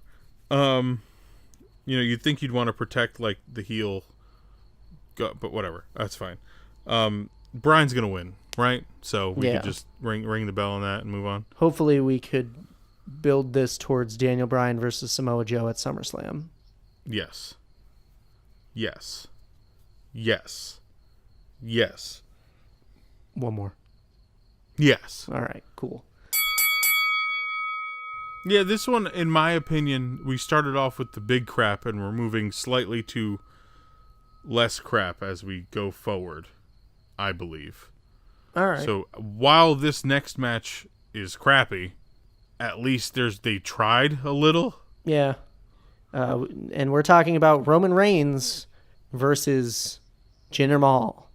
You'd think you'd want to protect like the heel, but whatever. That's fine. Bryan's gonna win, right? So we could just ring the bell on that and move on. Hopefully, we could build this towards Daniel Bryan versus Samoa Joe at SummerSlam. Yes. One more. Yes. All right, cool. Yeah, this one, in my opinion, we started off with the big crap and we're moving slightly to less crap as we go forward, I believe. All right. So while this next match is crappy, at least they tried a little. Yeah. And we're talking about Roman Reigns versus Jinder Mahal.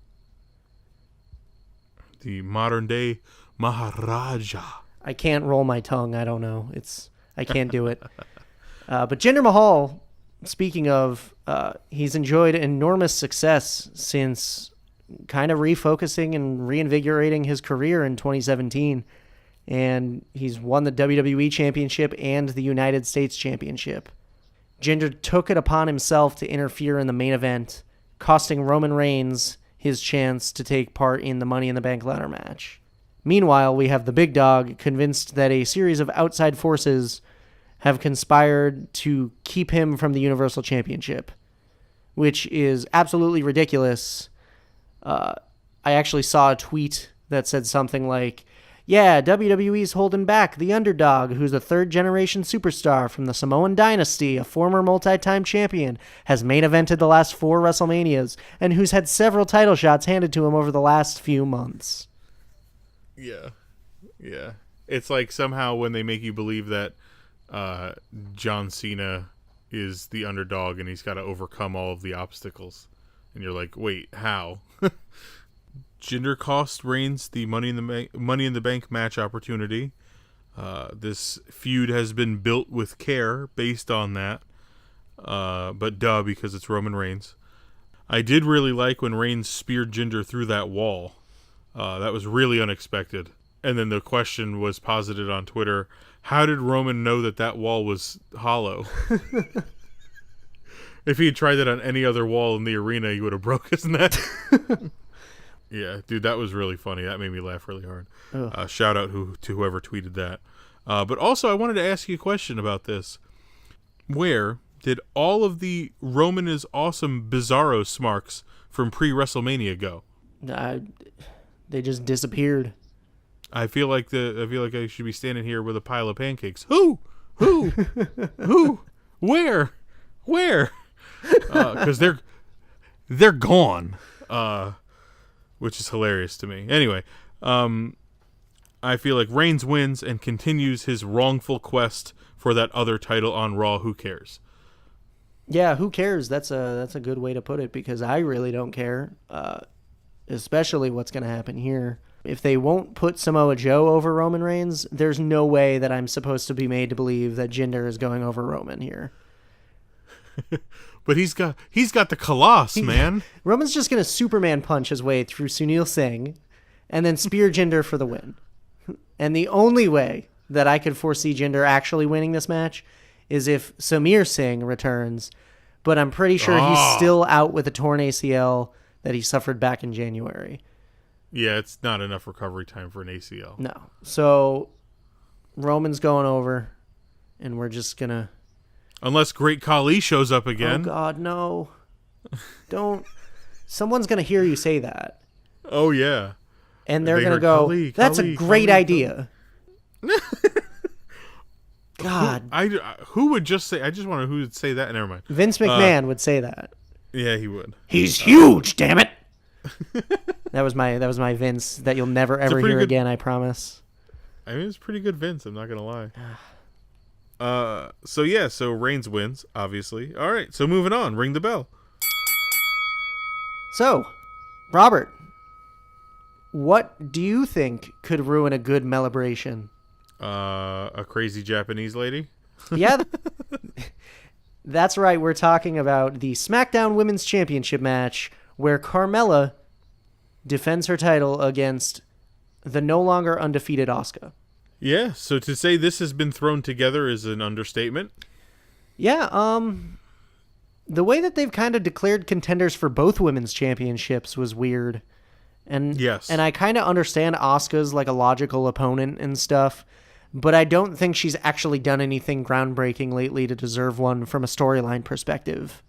The modern day Maharaja. I can't roll my tongue. I don't know. I can't do it. But Jinder Mahal, speaking of, he's enjoyed enormous success since kind of refocusing and reinvigorating his career in 2017. And he's won the WWE Championship and the United States Championship. Jinder took it upon himself to interfere in the main event, costing Roman Reigns his chance to take part in the Money in the Bank ladder match. Meanwhile, we have the big dog convinced that a series of outside forces have conspired to keep him from the Universal Championship, which is absolutely ridiculous. I actually saw a tweet that said something like, yeah, WWE's holding back the underdog, who's a third-generation superstar from the Samoan dynasty, a former multi-time champion, has main evented the last 4 WrestleManias, and who's had several title shots handed to him over the last few months. Yeah. Yeah. It's like somehow when they make you believe that John Cena is the underdog and he's got to overcome all of the obstacles. And you're like, wait, how? Jinder cost Reigns the Money in the Bank match opportunity. This feud has been built with care based on that. But because it's Roman Reigns. I did really like when Reigns speared Jinder through that wall. That was really unexpected. And then the question was posited on Twitter, how did Roman know that wall was hollow? If he had tried that on any other wall in the arena, he would have broke his neck. Yeah, dude, that was really funny. That made me laugh really hard. Shout out to whoever tweeted that. But also, I wanted to ask you a question about this. Where did all of the Roman is awesome Bizarro smarks from pre-WrestleMania go? They just disappeared. I feel like I should be standing here with a pile of pancakes. Who? Who? Where? Because they're gone. Which is hilarious to me. Anyway, I feel like Reigns wins and continues his wrongful quest for that other title on Raw. Who cares? Yeah, who cares? That's a good way to put it, because I really don't care, especially what's going to happen here. If they won't put Samoa Joe over Roman Reigns, there's no way that I'm supposed to be made to believe that Jinder is going over Roman here. But he's got the Colossus, man. Roman's just going to Superman punch his way through Sunil Singh and then spear Jinder for the win. And the only way that I could foresee Jinder actually winning this match is if Samir Singh returns, but I'm pretty sure he's still out with a torn ACL that he suffered back in January. Yeah, it's not enough recovery time for an ACL. No. So Roman's going over, and we're just going to... Unless Great Khali shows up again. Oh, God, no. Don't. Someone's going to hear you say that. Oh, yeah. And they're going to go, that's a great idea. God. Who would just say, I just wonder who would say that. Never mind. Vince McMahon would say that. Yeah, he would. He's huge, damn it. That was my Vince that you'll never, ever hear again, I promise. I mean, it's pretty good Vince, I'm not going to lie. So Reigns wins, obviously. All right, so moving on. Ring the bell. So, Robert, what do you think could ruin a good celebration? A crazy Japanese lady? Yeah, that's right. We're talking about the SmackDown Women's Championship match where Carmella defends her title against the no longer undefeated Asuka. Yeah, so to say this has been thrown together is an understatement. Yeah, the way that they've kind of declared contenders for both women's championships was weird. And yes. And I kind of understand Asuka's like a logical opponent and stuff, but I don't think she's actually done anything groundbreaking lately to deserve one from a storyline perspective.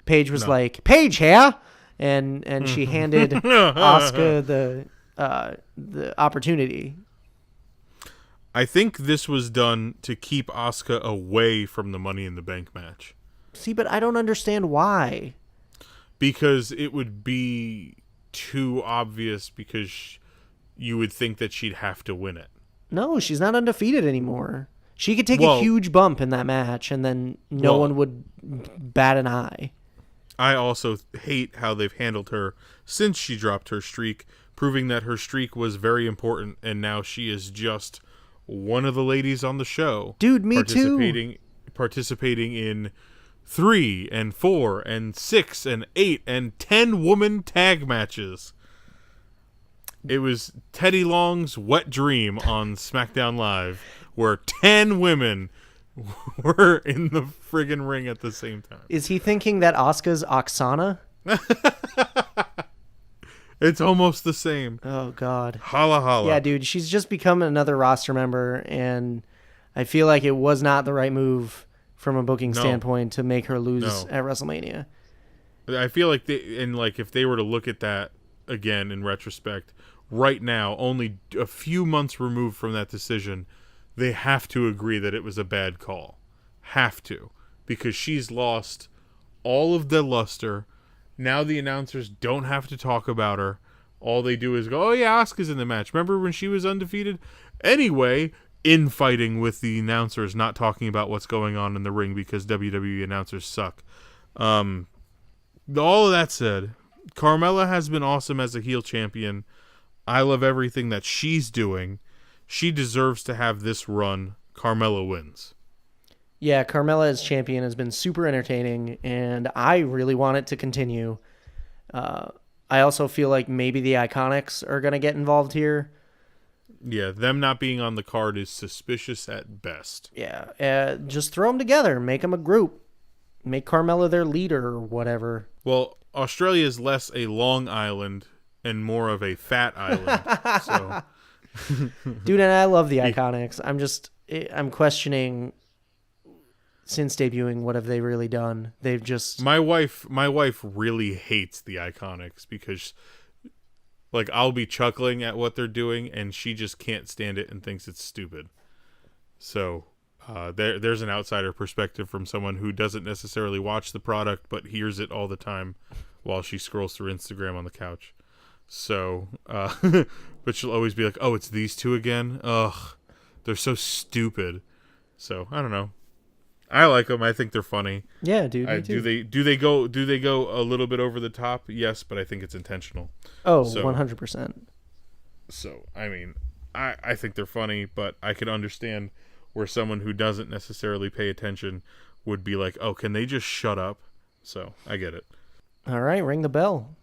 Paige was like, Paige here! And she handed Asuka the opportunity. I think this was done to keep Asuka away from the Money in the Bank match. See, but I don't understand why. Because it would be too obvious, because you would think that she'd have to win it. No, she's not undefeated anymore. She could take a huge bump in that match, and then no one would bat an eye. I also hate how they've handled her since she dropped her streak, proving that her streak was very important, and now she is just one of the ladies on the show. Dude, me too. Participating in 3 and 4 and 6 and 8 and 10 woman tag matches. It was Teddy Long's wet dream on SmackDown Live, where 10 women were in the friggin' ring at the same time. Is he thinking that Asuka's Oksana? It's almost the same. Oh, God. Holla holla. Yeah, dude, she's just become another roster member, and I feel like it was not the right move from a booking standpoint to make her lose at WrestleMania. I feel like if they were to look at that again in retrospect, right now, only a few months removed from that decision, they have to agree that it was a bad call. Have to. Because she's lost all of the luster. Now the announcers don't have to talk about her. All they do is go, oh yeah, Asuka's in the match. Remember when she was undefeated? Anyway, infighting with the announcers, not talking about what's going on in the ring because WWE announcers suck. All of that said, Carmella has been awesome as a heel champion. I love everything that she's doing. She deserves to have this run. Carmella wins. Yeah, Carmella as champion has been super entertaining, and I really want it to continue. I also feel like maybe the Iconics are going to get involved here. Yeah, them not being on the card is suspicious at best. Yeah, just throw them together. Make them a group. Make Carmella their leader or whatever. Well, Australia is less a long island and more of a fat island. So, dude, and I love the Iconics. I'm questioning, since debuting, what have they really done? They've just... My wife really hates the Iconics because, like, I'll be chuckling at what they're doing and she just can't stand it and thinks it's stupid. So, there's an outsider perspective from someone who doesn't necessarily watch the product but hears it all the time while she scrolls through Instagram on the couch. So, but she'll always be like, oh, it's these two again? Ugh, they're so stupid. So, I don't know. I like them. I think they're funny. Yeah, dude. Me too. Do they go a little bit over the top? Yes, but I think it's intentional. Oh, 100%. So, I mean, I think they're funny, but I could understand where someone who doesn't necessarily pay attention would be like, oh, can they just shut up? So, I get it. All right, ring the bell.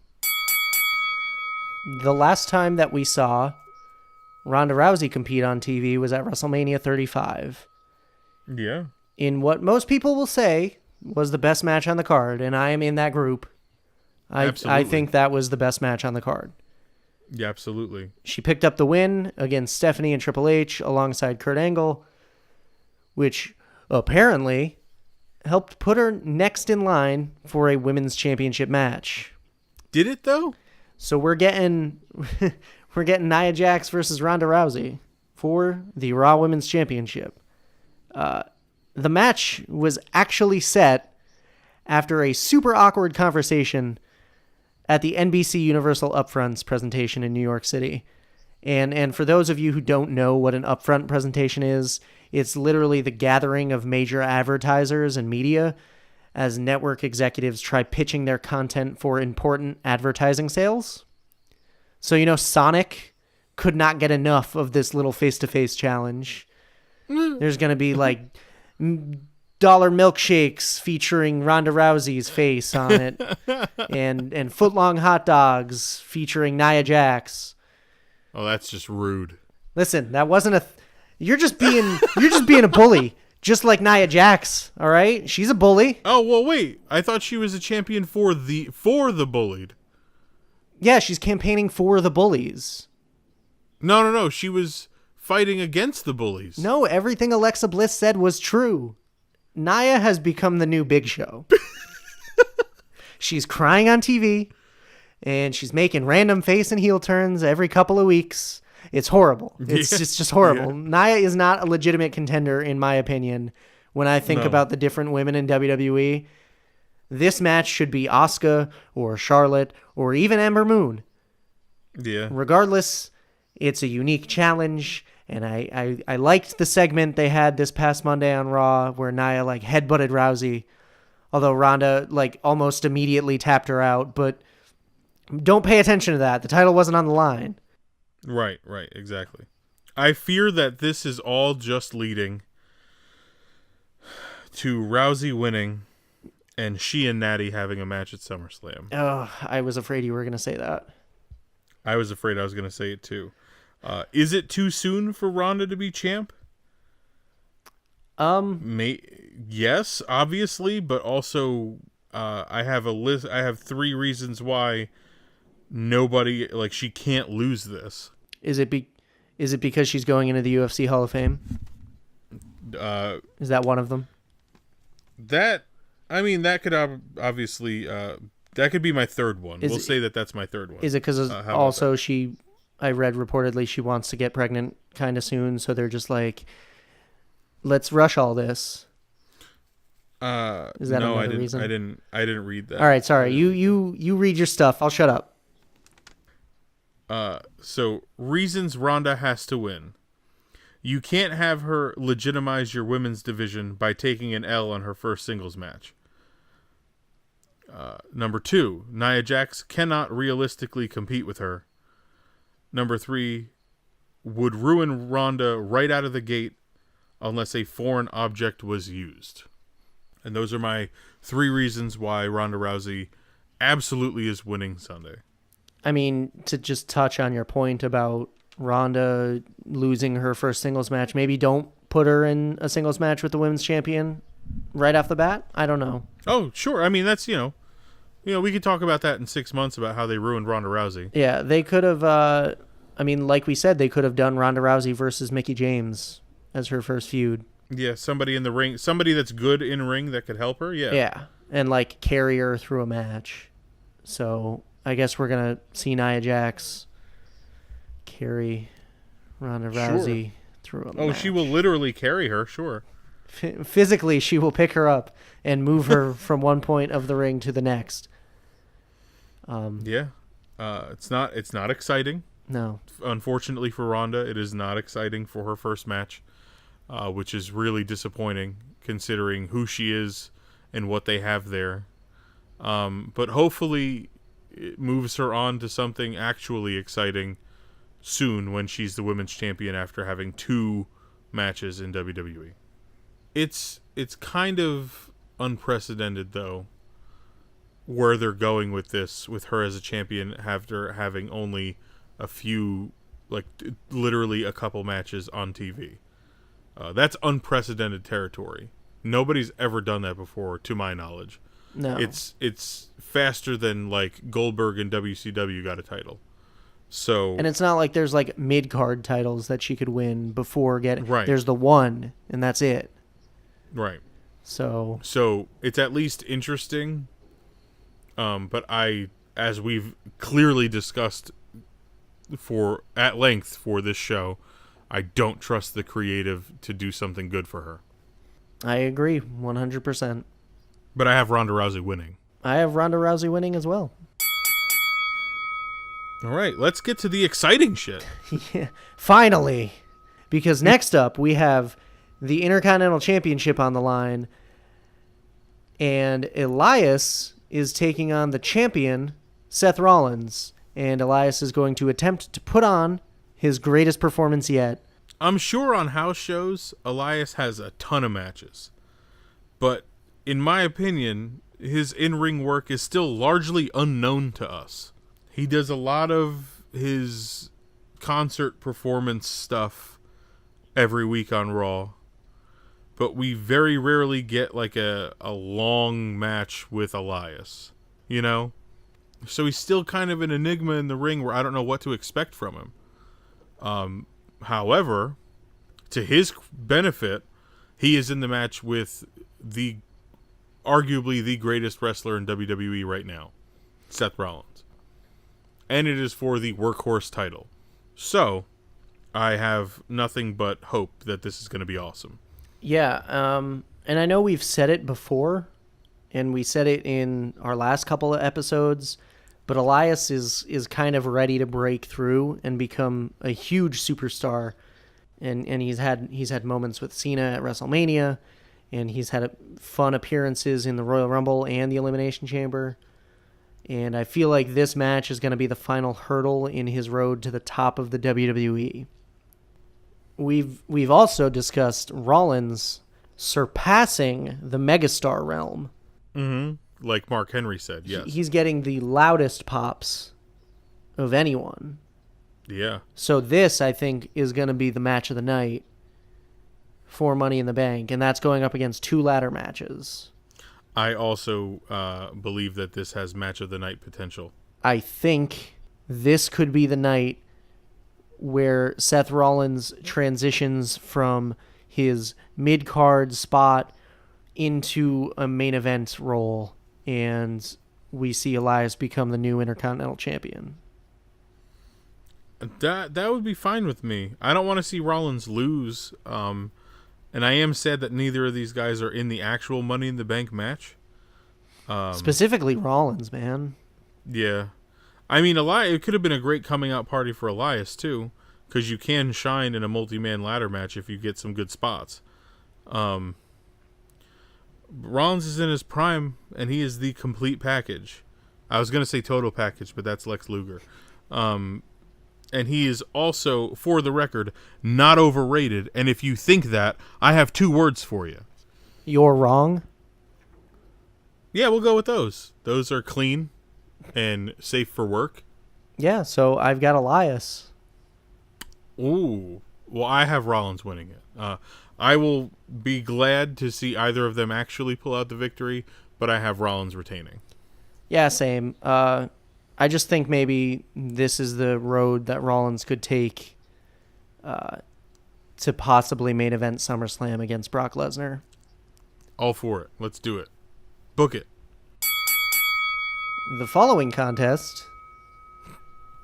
The last time that we saw Ronda Rousey compete on TV was at WrestleMania 35. Yeah. In what most people will say was the best match on the card, and I am in that group. I think that was the best match on the card. Yeah, absolutely. She picked up the win against Stephanie and Triple H alongside Kurt Angle, which apparently helped put her next in line for a women's championship match. Did it, though? So we're getting Nia Jax versus Ronda Rousey for the Raw Women's Championship. The match was actually set after a super awkward conversation at the NBC Universal Upfronts presentation in New York City. And for those of you who don't know what an upfront presentation is, it's literally the gathering of major advertisers and media as network executives try pitching their content for important advertising sales. So, Sonic could not get enough of this little face-to-face challenge. There's going to be, like, dollar milkshakes featuring Ronda Rousey's face on it, and footlong hot dogs featuring Nia Jax. Oh, that's just rude. Listen, that wasn't you're just being a bully. Just like Nia Jax, all right? She's a bully. Oh, well, wait. I thought she was a champion for the bullied. Yeah, she's campaigning for the bullies. No. She was fighting against the bullies. No, everything Alexa Bliss said was true. Nia has become the new Big Show. She's crying on TV, and she's making random face and heel turns every couple of weeks. It's horrible. It's just horrible. Yeah. Nia is not a legitimate contender, in my opinion, when I think about the different women in WWE. This match should be Asuka or Charlotte or even Ember Moon. Yeah. Regardless, It's a unique challenge, and I liked the segment they had this past Monday on Raw where Nia like headbutted Rousey, although Ronda like almost immediately tapped her out. But don't pay attention to that. The title wasn't on the line. Right, exactly. I fear that this is all just leading to Rousey winning and she and Natty having a match at SummerSlam. Oh, I was afraid you were going to say that. I was afraid I was going to say it too. Is it too soon for Ronda to be champ? Yes, obviously, but also I have a list. I have 3 reasons why nobody she can't lose this. Is it because she's going into the UFC Hall of Fame? Is that one of them? That could obviously that could be my third one. We'll say that's my third one. Is it because also I read reportedly she wants to get pregnant kind of soon, so they're just like, let's rush all this. Is that another reason? I didn't read that. All right, sorry. You read your stuff. I'll shut up. So reasons Ronda has to win. You can't have her legitimize your women's division by taking an L on her first singles match. Number 2, Nia Jax cannot realistically compete with her. Number 3, would ruin Ronda right out of the gate unless a foreign object was used. And those are my 3 reasons why Ronda Rousey absolutely is winning Sunday. I mean, to just touch on your point about Ronda losing her first singles match, maybe don't put her in a singles match with the women's champion right off the bat. I don't know. Oh, sure. I mean, that's, we could talk about that in 6 months about how they ruined Ronda Rousey. Yeah, they could have, like we said, they could have done Ronda Rousey versus Mickie James as her first feud. Yeah, somebody in the ring, somebody that's good in ring that could help her. Yeah. Yeah, and carry her through a match. So I guess we're going to see Nia Jax carry Ronda Rousey through a match. Oh, she will literally carry her, sure. Physically, she will pick her up and move her from one point of the ring to the next. It's not exciting. No. Unfortunately for Ronda, it is not exciting for her first match, which is really disappointing considering who she is and what they have there. But hopefully it moves her on to something actually exciting soon when she's the women's champion after having 2 matches in WWE. It's kind of unprecedented, though, where they're going with this, with her as a champion after having only a few, literally a couple matches on TV. That's unprecedented territory. Nobody's ever done that before, to my knowledge. No. It's faster than, Goldberg and WCW got a title. So, and it's not like there's mid-card titles that she could win before getting. Right. There's the one, and that's it. Right. So it's at least interesting. But as we've clearly discussed at length for this show, I don't trust the creative to do something good for her. I agree 100%. But I have Ronda Rousey winning. I have Ronda Rousey winning as well. All right, let's get to the exciting shit. Yeah, finally. Because next up, we have the Intercontinental Championship on the line. And Elias is taking on the champion, Seth Rollins. And Elias is going to attempt to put on his greatest performance yet. I'm sure on house shows, Elias has a ton of matches. But in my opinion, his in-ring work is still largely unknown to us. He does a lot of his concert performance stuff every week on Raw, but we very rarely get a long match with Elias, So he's still kind of an enigma in the ring where I don't know what to expect from him. However, to his benefit, he is in the match with arguably the greatest wrestler in WWE right now, Seth Rollins. And it is for the workhorse title. So, I have nothing but hope that this is going to be awesome. Yeah, and I know we've said it before, and we said it in our last couple of episodes, but Elias is kind of ready to break through and become a huge superstar. And he's had moments with Cena at WrestleMania, and he's had fun appearances in the Royal Rumble and the Elimination Chamber. And I feel like this match is going to be the final hurdle in his road to the top of the WWE. We've also discussed Rollins surpassing the megastar realm. Mm-hmm. Like Mark Henry said, yes. He's getting the loudest pops of anyone. Yeah. So this, I think, is going to be the match of the night for Money in the Bank, and that's going up against 2 ladder matches. I also believe that this has match of the night potential. I think this could be the night where Seth Rollins transitions from his mid-card spot into a main event role, and we see Elias become the new Intercontinental Champion. That would be fine with me. I don't want to see Rollins lose, and I am sad that neither of these guys are in the actual Money in the Bank match. Specifically Rollins, man. Yeah. I mean, it could have been a great coming out party for Elias, too, because you can shine in a multi-man ladder match if you get some good spots. Rollins is in his prime, and he is the complete package. I was going to say total package, but that's Lex Luger. And he is also, for the record, not overrated. And if you think that, I have 2 words for you. You're wrong? Yeah, we'll go with those. Those are clean and safe for work. Yeah, so I've got Elias. Ooh. Well, I have Rollins winning it. I will be glad to see either of them actually pull out the victory, but I have Rollins retaining. Yeah, same. I just think maybe this is the road that Rollins could take to possibly main event SummerSlam against Brock Lesnar. All for it. Let's do it. Book it. The following contest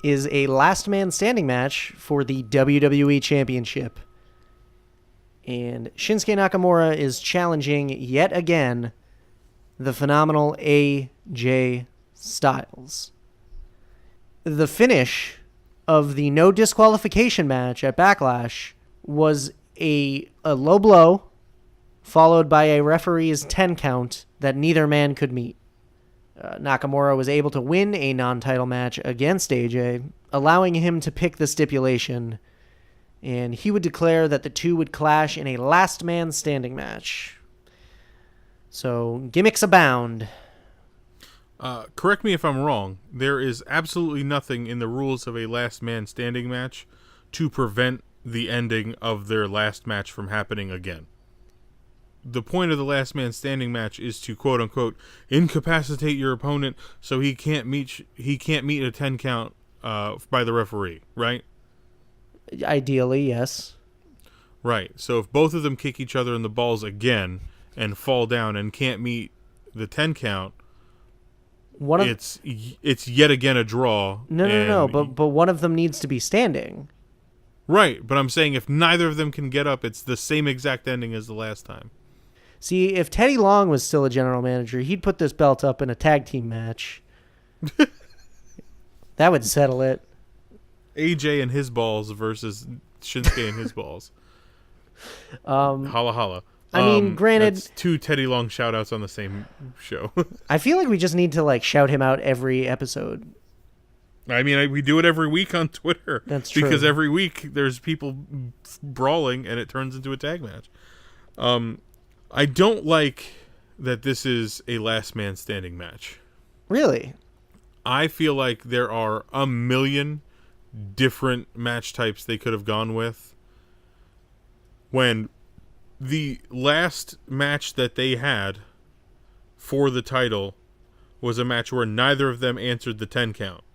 is a last man standing match for the WWE Championship. And Shinsuke Nakamura is challenging yet again the phenomenal AJ Styles. The finish of the no disqualification match at Backlash was a low blow followed by a referee's 10 count that neither man could meet. Nakamura was able to win a non-title match against AJ, allowing him to pick the stipulation, and he would declare that the two would clash in a last man standing match. So, gimmicks abound. Correct me if I'm wrong. There is absolutely nothing in the rules of a last man standing match to prevent the ending of their last match from happening again. The point of the last man standing match is to quote unquote incapacitate your opponent so he can't meet a 10 count by the referee, right? Ideally, yes. Right. So if both of them kick each other in the balls again and fall down and can't meet the 10 count, it's yet again a draw. No. But one of them needs to be standing. Right, but I'm saying if neither of them can get up, it's the same exact ending as the last time. See, if Teddy Long was still a general manager, he'd put this belt up in a tag team match. That would settle it. AJ and his balls versus Shinsuke and his balls. Holla holla. I mean, granted, that's 2 Teddy Long shout-outs on the same show. I feel like we just need to shout him out every episode. I mean, we do it every week on Twitter. That's true. Because every week there's people brawling and it turns into a tag match. I don't like that this is a last man standing match. Really? I feel like there are a million different match types they could have gone with. When the last match that they had for the title was a match where neither of them answered the 10 count.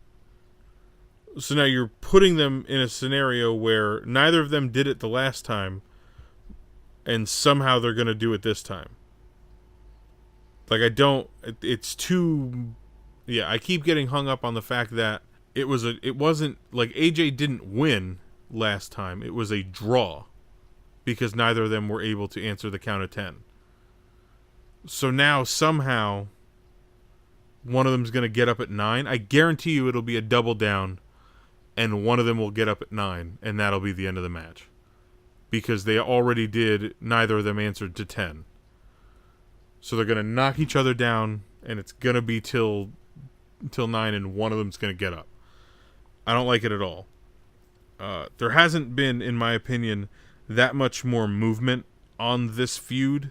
So now you're putting them in a scenario where neither of them did it the last time, and somehow they're going to do it this time. It's too... Yeah, I keep getting hung up on the fact that it wasn't... AJ didn't win last time. It was a draw. Because neither of them were able to answer the count of 10. So now, somehow, one of them's going to get up at 9. I guarantee you it'll be a double down, and one of them will get up at 9, and that'll be the end of the match. Because they already did, neither of them answered to 10. So they're going to knock each other down, and it's going to be till 9, and one of them's going to get up. I don't like it at all. There hasn't been, in my opinion, that much more movement on this feud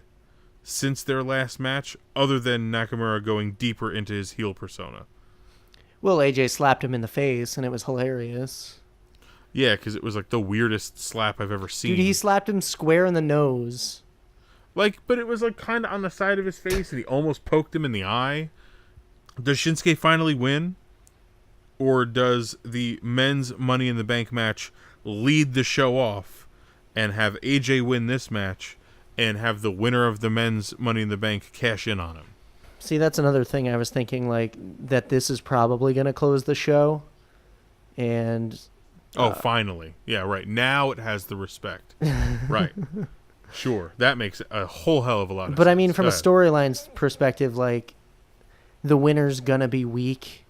since their last match, other than Nakamura going deeper into his heel persona. Well, AJ slapped him in the face, and it was hilarious. Yeah, because it was like the weirdest slap I've ever seen. Dude, he slapped him square in the nose. But it was like kind of on the side of his face, and he almost poked him in the eye. Does Shinsuke finally win? Or does the men's Money in the Bank match lead the show off and have AJ win this match and have the winner of the men's Money in the Bank cash in on him? See, that's another thing I was thinking, like, that this is probably going to close the show. And... finally. Yeah, right. Now it has the respect. Right. Sure. That makes a whole hell of a lot of sense. But I mean, from a storyline perspective, like, the winner's going to be weak.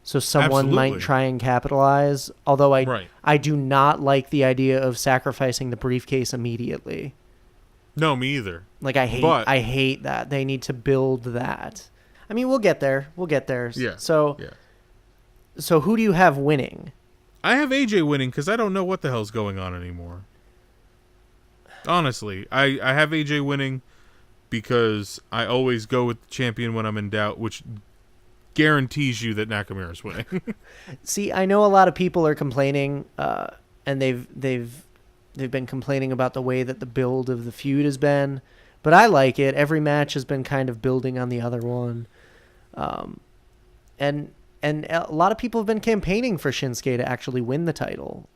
So someone might try and capitalize. Although I do not like the idea of sacrificing the briefcase immediately. No, me either. Like, I hate that. They need to build that. I mean, we'll get there. Yeah. So who do you have winning? I have AJ winning because I don't know what the hell's going on anymore. Honestly, I have AJ winning because I always go with the champion when I'm in doubt, which guarantees you that Nakamura's winning. See, I know a lot of people are complaining, and they've been complaining about the way that the build of the feud has been, but I like it. Every match has been kind of building on the other one, and a lot of people have been campaigning for Shinsuke to actually win the title,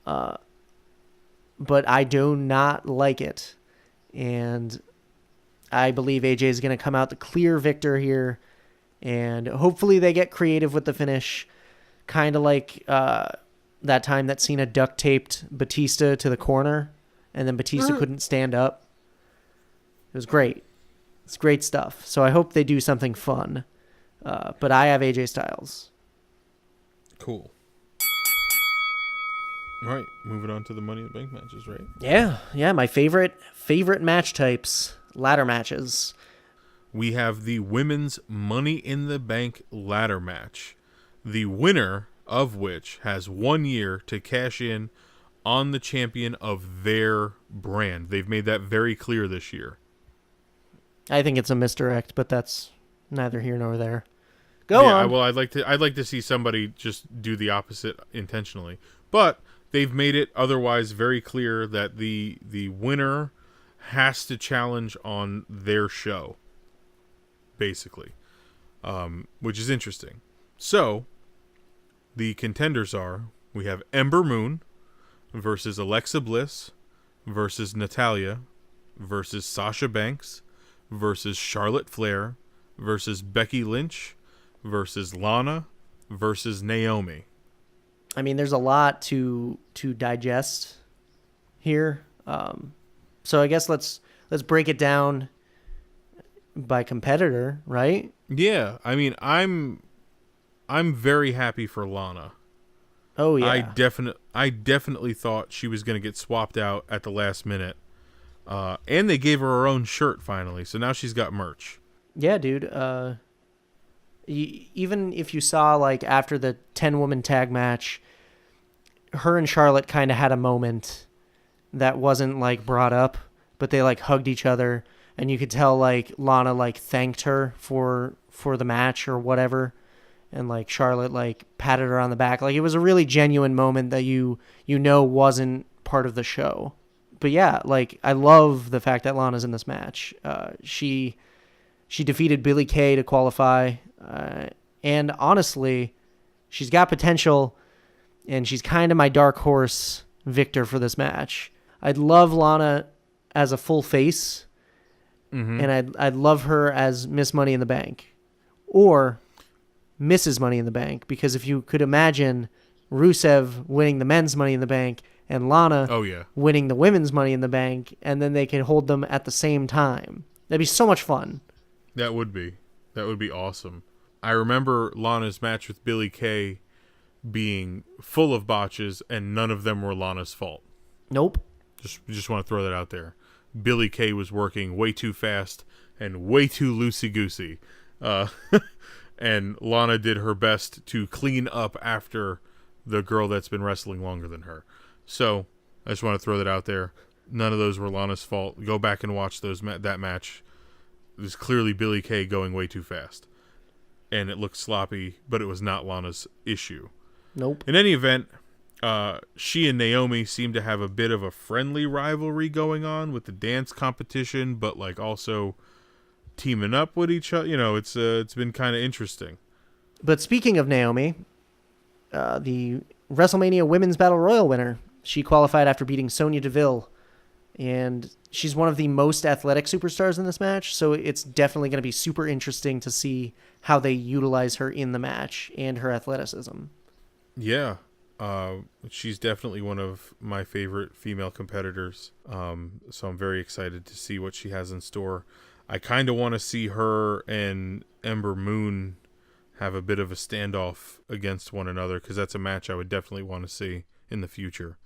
but I do not like it, and I believe AJ is going to come out the clear victor here, and hopefully they get creative with the finish, kind of like that time that Cena duct taped Batista to the corner, and then Batista couldn't stand up. It was great. It's great stuff. So I hope they do something fun, but I have AJ Styles. Cool. Right, moving on to the Money in the Bank matches, right? Yeah, my favorite match types, ladder matches. We have the women's Money in the Bank ladder match, the winner of which has 1 year to cash in on the champion of their brand. They've made that very clear this year. I think it's a misdirect, but that's neither here nor there. Go on. Well, I'd like to see somebody just do the opposite intentionally. But they've made it otherwise very clear that the winner has to challenge on their show, basically, which is interesting. So, the contenders are, we have Ember Moon versus Alexa Bliss versus Natalya versus Sasha Banks versus Charlotte Flair versus Becky Lynch versus Lana versus Naomi. I mean, there's a lot to digest here. So I guess let's break it down by competitor, right? Yeah, I mean, I'm very happy for Lana. Oh yeah. I definitely thought she was going to get swapped out at the last minute. And they gave her own shirt finally, so now she's got merch. Yeah, dude. Even if you saw, like, after the 10-woman tag match, her and Charlotte kind of had a moment that wasn't, like, brought up, but they, like, hugged each other, and you could tell, like, Lana, like, thanked her for the match or whatever, and, like, Charlotte, like, patted her on the back. Like, it was a really genuine moment that you know wasn't part of the show. But yeah, like, I love the fact that Lana's in this match. She defeated Billie Kay to qualify, and honestly, she's got potential, and she's kind of my dark horse victor for this match. I'd love Lana as a full face, and I'd love her as Miss Money in the Bank, or Mrs. Money in the Bank, because if you could imagine Rusev winning the men's Money in the Bank and Lana winning the women's Money in the Bank, and then they could hold them at the same time. That'd be so much fun. That would be awesome. I remember Lana's match with Billie Kay being full of botches, and none of them were Lana's fault. Nope. Just want to throw that out there. Billie Kay was working way too fast and way too loosey-goosey. And Lana did her best to clean up after the girl that's been wrestling longer than her. So I just want to throw that out there. None of those were Lana's fault. Go back and watch that match. It was clearly Billie Kay going way too fast. And it looked sloppy, but it was not Lana's issue. Nope. In any event, she and Naomi seem to have a bit of a friendly rivalry going on with the dance competition, but like also teaming up with each other. You know, it's been kind of interesting. But speaking of Naomi, the WrestleMania Women's Battle Royal winner, she qualified after beating Sonya Deville, and she's one of the most athletic superstars in this match, so it's definitely going to be super interesting to see how they utilize her in the match and her athleticism. Yeah. She's definitely one of my favorite female competitors. So I'm very excited to see what she has in store. I kind of want to see her and Ember Moon have a bit of a standoff against one another, because that's a match I would definitely want to see in the future.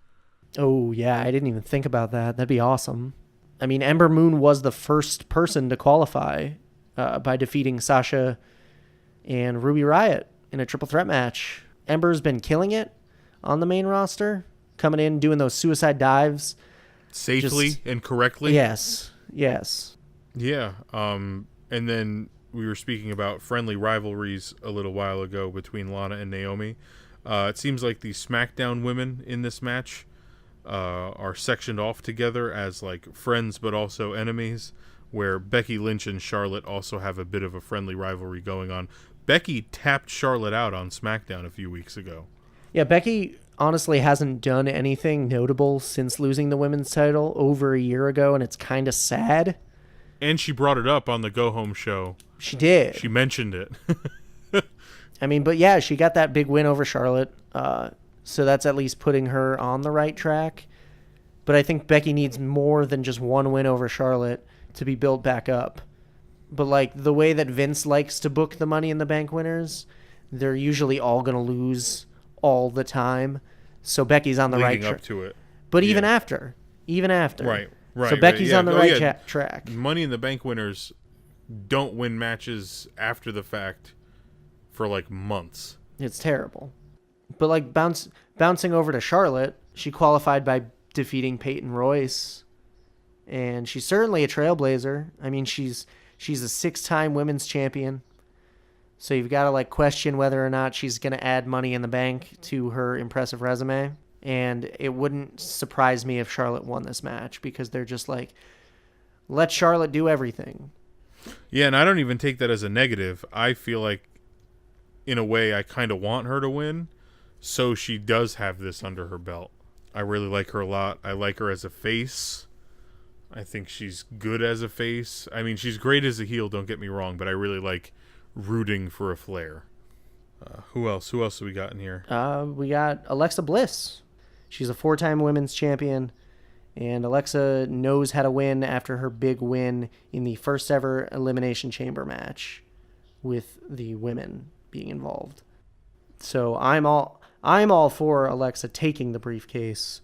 Oh, yeah, I didn't even think about that. That'd be awesome. I mean, Ember Moon was the first person to qualify by defeating Sasha and Ruby Riott in a triple threat match. Ember's been killing it on the main roster, coming in, doing those suicide dives. Safely and correctly? Yes. Yeah. And then we were speaking about friendly rivalries a little while ago between Lana and Naomi. It seems like the SmackDown women in this match are sectioned off together as like friends but also enemies, where Becky Lynch and Charlotte also have a bit of a friendly rivalry going on. Becky tapped Charlotte out on SmackDown a few weeks ago. Yeah, Becky honestly hasn't done anything notable since losing the women's title over a year ago, and it's kind of sad. And she brought it up on the Go Home show. She did. She mentioned it. I mean, but yeah, she got that big win over Charlotte, so that's at least putting her on the right track. But I think Becky needs more than just one win over Charlotte to be built back up. But like the way that Vince likes to book the Money in the Bank winners, they're usually all going to lose all the time. So Becky's on the right track. Up to it. But even after. Right. So Becky's on the right track. Money in the Bank winners don't win matches after the fact for like months. It's terrible. But like bouncing over to Charlotte, she qualified by defeating Peyton Royce, and she's certainly a trailblazer. I mean, she's a 6-time women's champion, so you've got to like question whether or not she's going to add Money in the Bank to her impressive resume. And it wouldn't surprise me if Charlotte won this match, because they're just like, let Charlotte do everything. Yeah, and I don't even take that as a negative. I feel like, in a way, I kind of want her to win, so she does have this under her belt. I really like her a lot. I like her as a face. I think she's good as a face. I mean, she's great as a heel, don't get me wrong, but I really like rooting for a Flair. Who else? Who else do we got in here? We got Alexa Bliss. She's a 4-time women's champion, and Alexa knows how to win after her big win in the first ever Elimination Chamber match with the women being involved. So I'm all for Alexa taking the briefcase,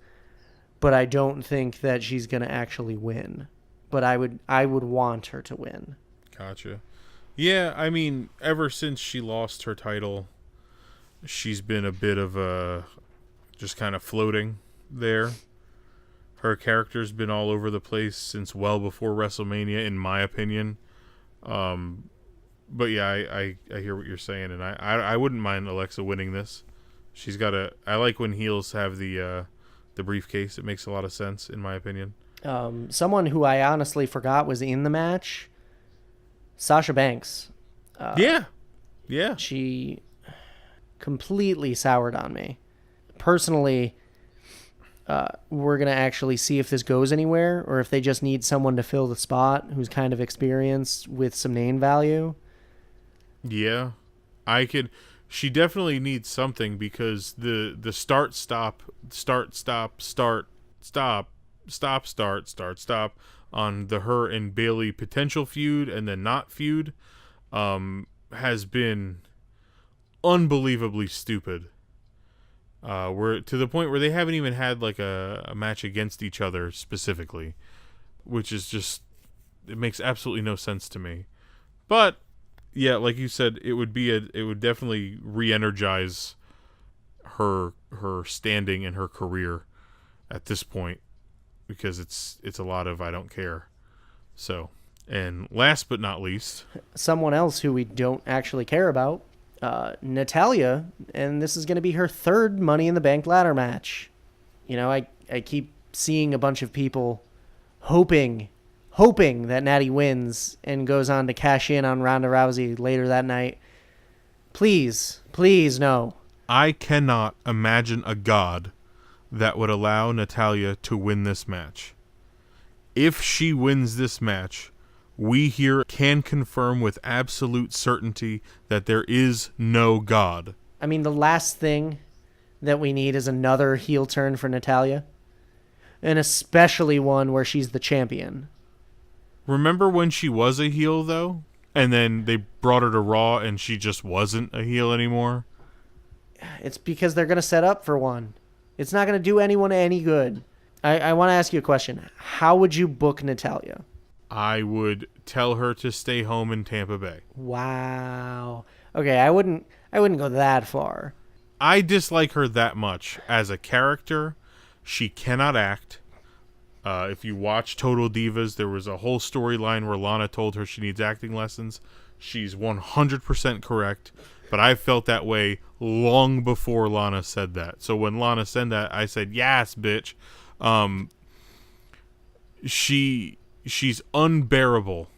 but I don't think that she's going to actually win. But I would want her to win. Gotcha. Yeah, I mean, ever since she lost her title, she's been a bit of a just kind of floating there. Her character's been all over the place since well before WrestleMania, in my opinion. But yeah, I hear what you're saying, and I wouldn't mind Alexa winning this. She's got I like when heels have the briefcase. It makes a lot of sense, in my opinion. Someone who I honestly forgot was in the match, Sasha Banks. Yeah. She completely soured on me. Personally, we're going to actually see if this goes anywhere, or if they just need someone to fill the spot who's kind of experienced with some name value. Yeah. She definitely needs something, because the start on the her and Bayley potential feud and then not feud has been unbelievably stupid. We're to the point where they haven't even had like a match against each other specifically, which is just, it makes absolutely no sense to me. But yeah, like you said, it would definitely re-energize her standing and her career at this point, because it's a lot of I don't care. So, and last but not least, someone else who we don't actually care about, Natalya, and this is going to be her third Money in the Bank ladder match. You know, I keep seeing a bunch of people hoping that Natty wins and goes on to cash in on Ronda Rousey later that night. Please, no. I cannot imagine a god that would allow Natalya to win this match. If she wins this match, we here can confirm with absolute certainty that there is no god. I mean, the last thing that we need is another heel turn for Natalya, and especially one where she's the champion. Remember when she was a heel, though? And then they brought her to Raw and she just wasn't a heel anymore? It's because they're going to set up for one. It's not going to do anyone any good. I want to ask you a question. How would you book Natalya? I would tell her to stay home in Tampa Bay. Wow. Okay, I wouldn't go that far. I dislike her that much. As a character, she cannot act. If you watch Total Divas, there was a whole storyline where Lana told her she needs acting lessons. She's 100% correct, but I felt that way long before Lana said that. So when Lana said that, I said, yes, bitch. She's unbearable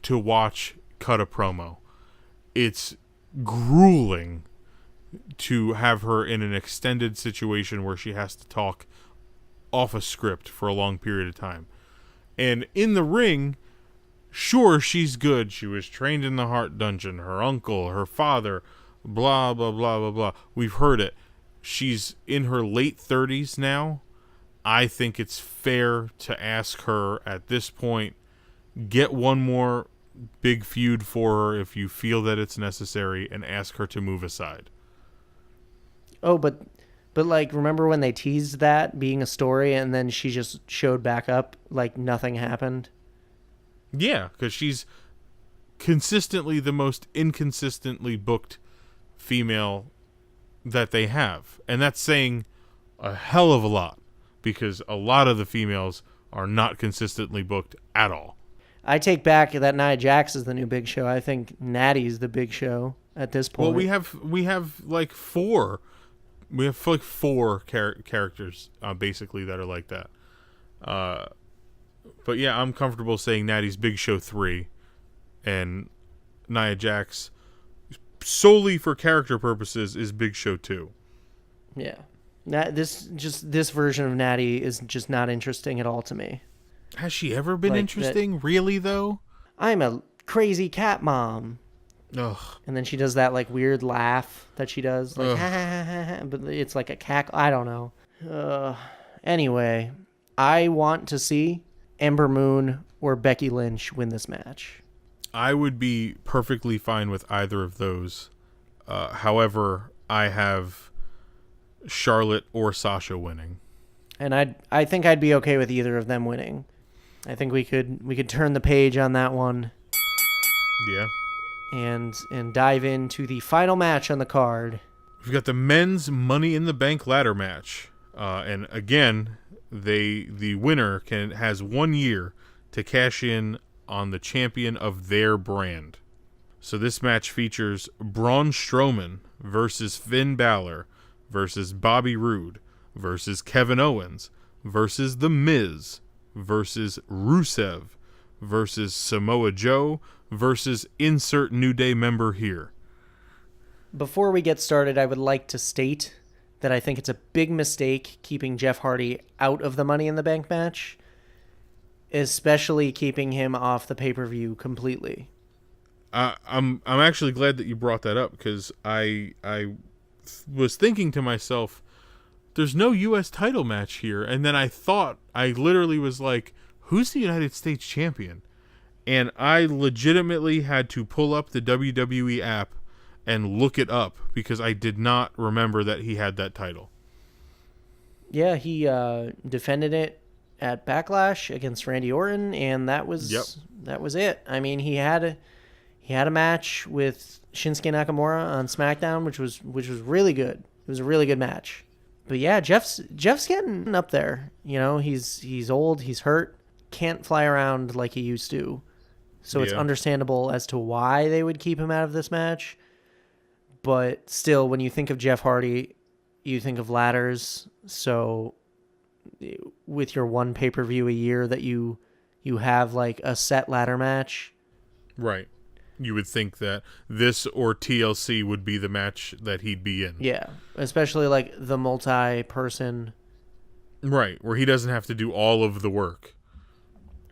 to watch cut a promo. It's grueling to have her in an extended situation where she has to talk off a script for a long period of time. And in the ring, sure, she's good. She was trained in the Heart Dungeon. Her uncle, her father, blah, blah, blah, blah, blah. We've heard it. She's in her late 30s now. I think it's fair to ask her at this point, get one more big feud for her if you feel that it's necessary, and ask her to move aside. Oh, but like, remember when they teased that being a story and then she just showed back up like nothing happened? Yeah, because she's consistently the most inconsistently booked female that they have. And that's saying a hell of a lot, because a lot of the females are not consistently booked at all. I take back that Nia Jax is the new Big Show. I think Natty's the Big Show at this point. Well, we have like four. We have like four characters basically that are like that. But yeah, I'm comfortable saying Natty's Big Show 3, and Nia Jax, solely for character purposes, is Big Show 2. Yeah. This version of Natty is just not interesting at all to me. Has she ever been interesting? Really, though? I'm a crazy cat mom. Ugh. And then she does that like weird laugh that she does, like ha, ha, ha, ha, but it's like a cackle. I don't know. Anyway, I want to see Ember Moon or Becky Lynch win this match. I would be perfectly fine with either of those. However, I have Charlotte or Sasha winning. And I think I'd be okay with either of them winning. I think we could turn the page on that one. Yeah. And dive into the final match on the card. We've got the men's Money in the Bank ladder match. And again, the winner has 1 year to cash in on the champion of their brand. So this match features Braun Strowman versus Finn Balor versus Bobby Roode versus Kevin Owens versus The Miz versus Rusev versus Samoa Joe versus insert New Day member here. Before we get started, I would like to state that I think it's a big mistake keeping Jeff Hardy out of the Money in the Bank match, especially keeping him off the pay-per-view completely. I'm actually glad that you brought that up, because I was thinking to myself, there's no U.S. title match here, and then I literally was like, who's the United States champion? And I legitimately had to pull up the WWE app and look it up because I did not remember that he had that title. Yeah, he defended it at Backlash against Randy Orton, and that was it. I mean, he had a match with Shinsuke Nakamura on SmackDown, which was really good. It was a really good match. But yeah, Jeff's getting up there. You know, he's old, he's hurt, can't fly around like he used to. So it's understandable as to why they would keep him out of this match. But still, when you think of Jeff Hardy, you think of ladders. So with your one pay-per-view a year that you have like a set ladder match. Right. You would think that this or TLC would be the match that he'd be in. Yeah. Especially like the multi-person. Right. Where he doesn't have to do all of the work.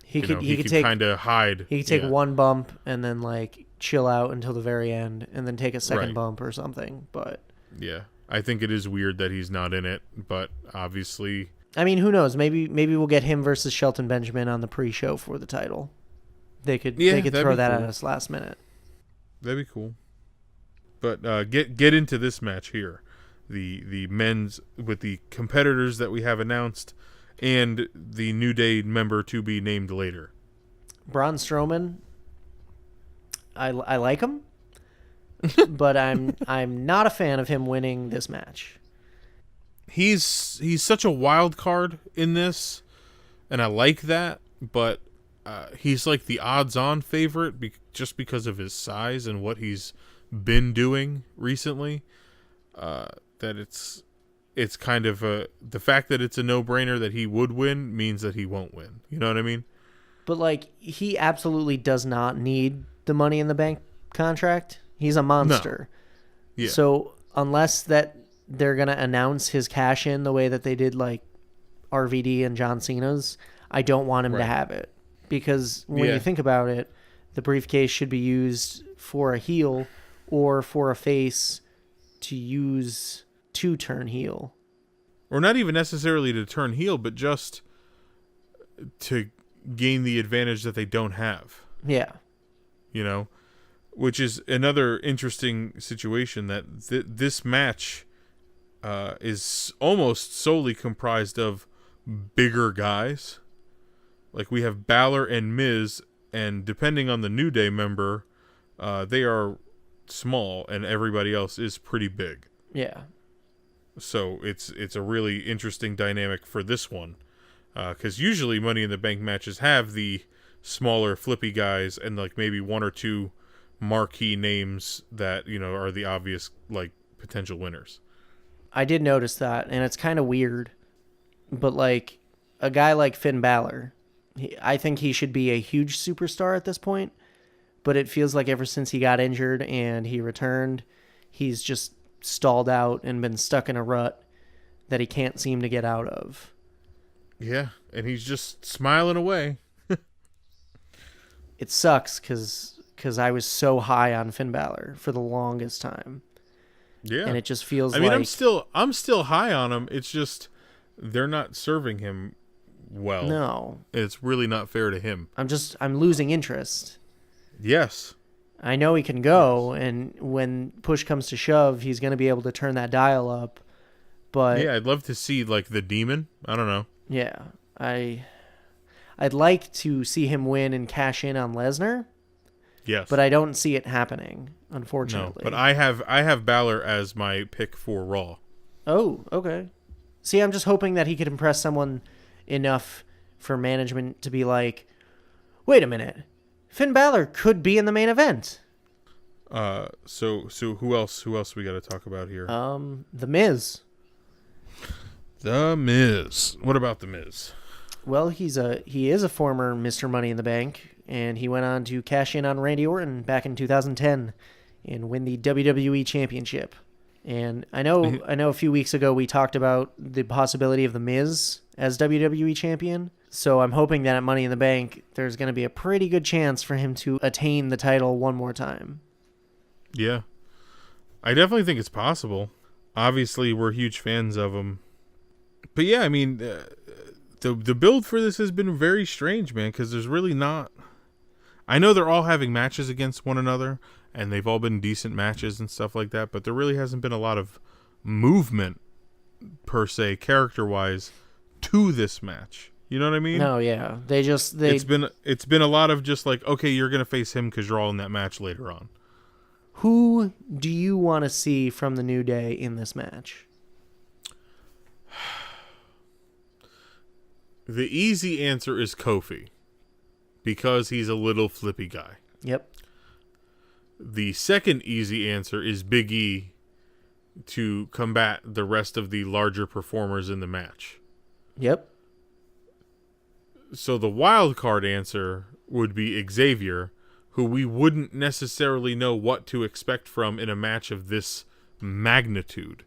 He could take kind of hide. He could take one bump and then like chill out until the very end and then take a second bump or something. But yeah, I think it is weird that he's not in it, but obviously, I mean, who knows? Maybe we'll get him versus Shelton Benjamin on the pre-show for the title. They could throw that at us last minute. That'd be cool. But get into this match here, the men's with the competitors that we have announced. And the New Day member to be named later. Braun Strowman. I like him, but I'm not a fan of him winning this match. He's such a wild card in this, and I like that. But he's like the odds-on favorite just because of his size and what he's been doing recently. That it's kind of the fact that it's a no-brainer that he would win means that he won't win. You know what I mean? But like, he absolutely does not need the Money in the Bank contract. He's a monster. No. Yeah. So unless that they're gonna announce his cash in the way that they did like RVD and John Cena's, I don't want him to have it, because when you think about it, the briefcase should be used for a heel or for a face to use to turn heel. Or not even necessarily to turn heel, but just to gain the advantage that they don't have. Yeah. You know? Which is another interesting situation, that this match is almost solely comprised of bigger guys. Like we have Balor and Miz, and depending on the New Day member, they are small, and everybody else is pretty big. Yeah. So it's a really interesting dynamic for this one, because usually Money in the Bank matches have the smaller flippy guys and like maybe one or two marquee names that, you know, are the obvious like potential winners. I did notice that, and it's kind of weird, but like a guy like Finn Balor, I think he should be a huge superstar at this point, but it feels like ever since he got injured and he returned, he's just stalled out and been stuck in a rut that he can't seem to get out of. Yeah, and he's just smiling away. It sucks because I was so high on Finn Balor for the longest time. Yeah. And it just feels like... I mean, I'm still high on him. It's just they're not serving him well. No. It's really not fair to him. I'm losing interest. Yes. I know he can go, and when push comes to shove, he's going to be able to turn that dial up. But yeah, I'd love to see like the Demon. I don't know. Yeah. I'd like to see him win and cash in on Lesnar. Yes. But I don't see it happening, unfortunately. No, but I have Balor as my pick for Raw. Oh, okay. See, I'm just hoping that he could impress someone enough for management to be like, wait a minute, Finn Balor could be in the main event. So who else we got to talk about here? The Miz. The Miz. What about The Miz? Well, he is a former Mr. Money in the Bank, and he went on to cash in on Randy Orton back in 2010 and win the WWE Championship. And I know a few weeks ago we talked about the possibility of The Miz as WWE Champion. So I'm hoping that at Money in the Bank, there's going to be a pretty good chance for him to attain the title one more time. Yeah. I definitely think it's possible. Obviously, we're huge fans of him. But yeah, I mean, the build for this has been very strange, man, because there's really not... I know they're all having matches against one another, and they've all been decent matches and stuff like that, but there really hasn't been a lot of movement, per se, character-wise, to this match. You know what I mean? No, yeah. It's been a lot of just like, okay, you're going to face him because you're all in that match later on. Who do you want to see from the New Day in this match? The easy answer is Kofi, because he's a little flippy guy. Yep. The second easy answer is Big E to combat the rest of the larger performers in the match. Yep. So the wild card answer would be Xavier, who we wouldn't necessarily know what to expect from in a match of this magnitude.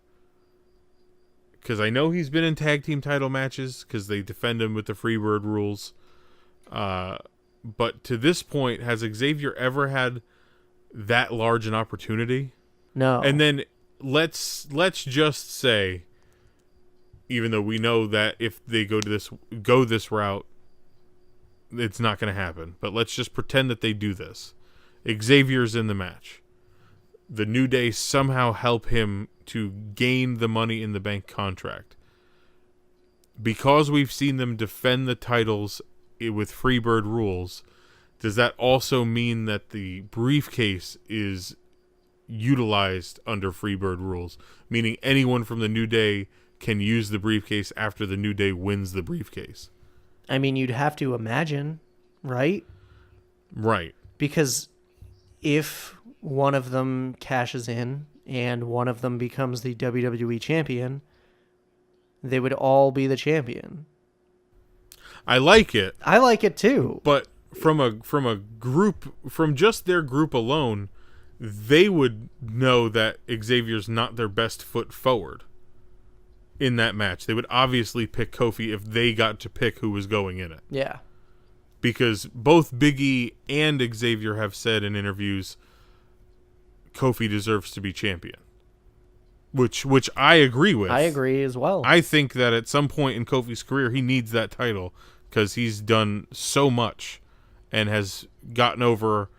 Because I know he's been in tag team title matches because they defend him with the Freebird rules. But to this point, has Xavier ever had that large an opportunity? No. And then let's just say, even though we know that if they go this route, it's not going to happen. But let's just pretend that they do this. Xavier's in the match. The New Day somehow help him to gain the Money in the Bank contract. Because we've seen them defend the titles with Freebird rules, does that also mean that the briefcase is utilized under Freebird rules? Meaning anyone from the New Day can use the briefcase after the New Day wins the briefcase? I mean, you'd have to imagine, right? Right. Because if one of them cashes in and one of them becomes the WWE champion, they would all be the champion. I like it. I like it too. But from a group, from just their group alone, they would know that Xavier's not their best foot forward in that match. They would obviously pick Kofi if they got to pick who was going in it. Yeah. Because both Big E and Xavier have said in interviews Kofi deserves to be champion. Which I agree with. I agree as well. I think that at some point in Kofi's career, he needs that title because he's done so much and has gotten over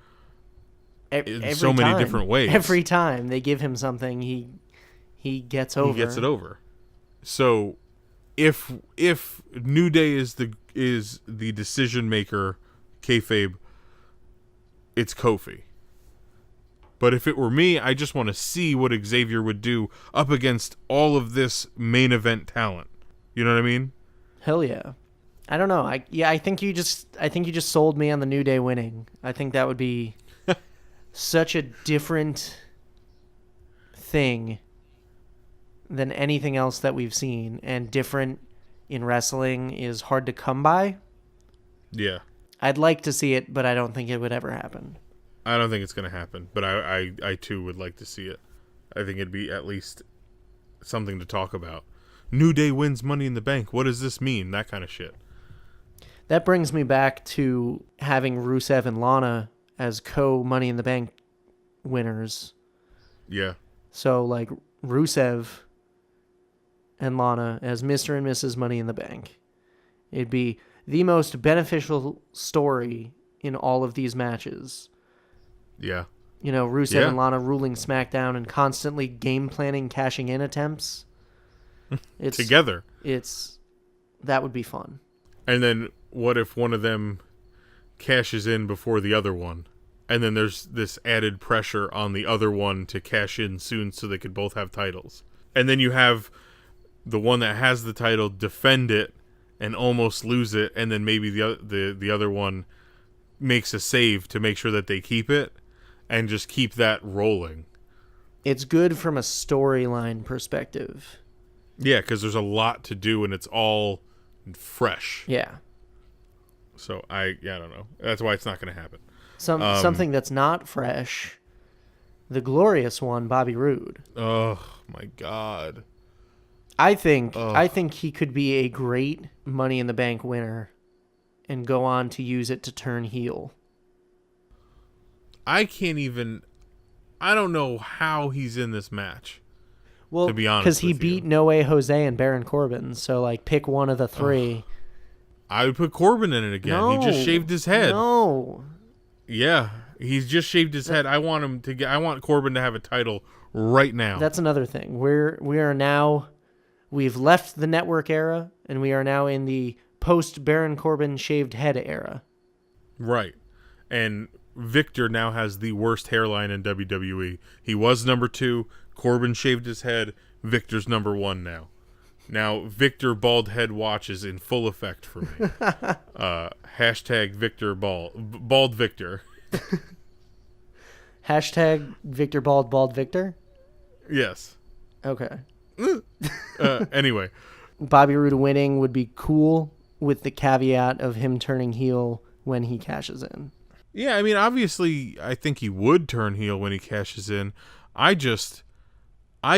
in so many different ways. Every time they give him something, he gets over. He gets it over. So if New Day is the decision maker, kayfabe, it's Kofi. But if it were me, I just want to see what Xavier would do up against all of this main event talent. You know what I mean? Hell yeah. I don't know. I think you just sold me on the New Day winning. I think that would be such a different thing than anything else that we've seen, and different in wrestling is hard to come by. Yeah. I'd like to see it, but I don't think it would ever happen. I don't think it's going to happen, but I too would like to see it. I think it'd be at least something to talk about. New Day wins Money in the Bank. What does this mean? That kind of shit. That brings me back to having Rusev and Lana as co-Money in the Bank winners. Yeah. So, like, Rusev and Lana as Mr. and Mrs. Money in the Bank. It'd be the most beneficial story in all of these matches. Yeah. You know, Rusev and Lana ruling SmackDown and constantly game planning cashing in attempts. Together. That would be fun. And then what if one of them cashes in before the other one? And then there's this added pressure on the other one to cash in soon so they could both have titles. And then you have the one that has the title defend it and almost lose it, and then maybe the other one makes a save to make sure that they keep it and just keep that rolling. It's good from a storyline perspective. Yeah, because there's a lot to do and it's all fresh. Yeah. So I don't know. That's why it's not going to happen. Something that's not fresh. The glorious one, Bobby Roode. Oh my God. I think he could be a great Money in the Bank winner and go on to use it to turn heel. I don't know how he's in this match. Well, to be honest, because he beat No Way Jose and Baron Corbin, so like pick one of the three. I would put Corbin in it again. He just shaved his head. No. Yeah, he's just shaved his head. I want Corbin to have a title right now. That's another thing. We've left the network era, and we are now in the post Baron Corbin shaved head era. Right. And Victor now has the worst hairline in WWE. He was number 2. Corbin shaved his head. Victor's number 1 now. Now, Victor Bald Head Watch is in full effect for me. Hashtag Victor Bald Victor. Hashtag Victor Bald Victor? Yes. Okay. Anyway. Bobby Roode winning would be cool with the caveat of him turning heel when he cashes in. Yeah, I mean, obviously, I think he would turn heel when he cashes in. I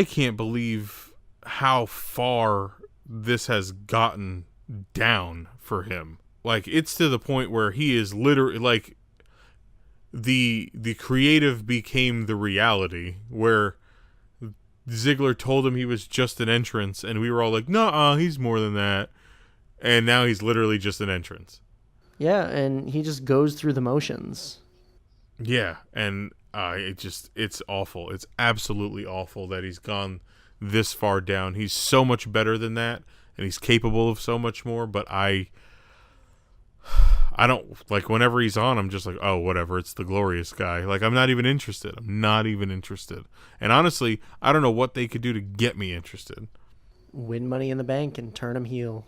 can't believe how far this has gotten down for him. Like, it's to the point where he is literally, like, the creative became the reality, where Ziggler told him he was just an entrance, and we were all like, "Nuh-uh, he's more than that." And now he's literally just an entrance. Yeah, and he just goes through the motions. Yeah, and it's awful. It's absolutely awful that he's gone this far down. He's so much better than that, and he's capable of so much more, but I don't, like, whenever he's on, I'm just like, oh, whatever, it's the glorious guy. Like, I'm not even interested. And honestly, I don't know what they could do to get me interested. Win Money in the Bank and turn him heel.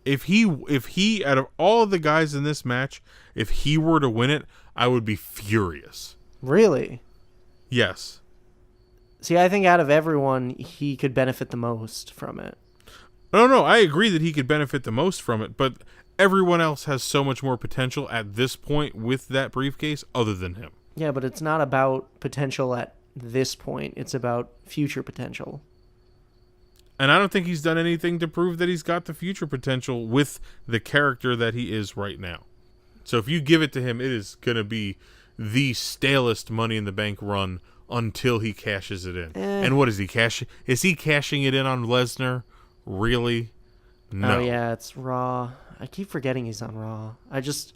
If he, out of all of the guys in this match, if he were to win it, I would be furious. Really? Yes. See, I think out of everyone, he could benefit the most from it. No, I agree that he could benefit the most from it, but everyone else has so much more potential at this point with that briefcase other than him. Yeah, but it's not about potential at this point. It's about future potential. And I don't think he's done anything to prove that he's got the future potential with the character that he is right now. So if you give it to him, it is going to be the stalest Money in the Bank run until he cashes it in. And what is he cashing? Is he cashing it in on Lesnar? Really? No. Oh, yeah, it's Raw. I keep forgetting he's on Raw.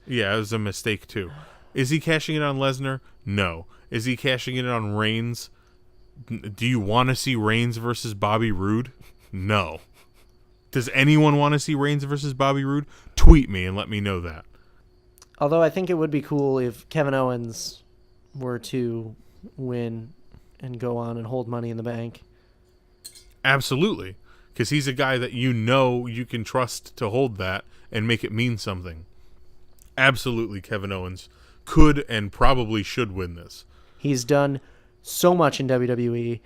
Yeah, it was a mistake, too. Is he cashing it on Lesnar? No. Is he cashing it on Reigns? Do you want to see Reigns versus Bobby Roode? No. Does anyone want to see Reigns versus Bobby Roode? Tweet me and let me know that. Although I think it would be cool if Kevin Owens were to win and go on and hold Money in the Bank. Absolutely. Because he's a guy that you can trust to hold that and make it mean something. Absolutely, Kevin Owens could and probably should win this. He's done so much in WWE,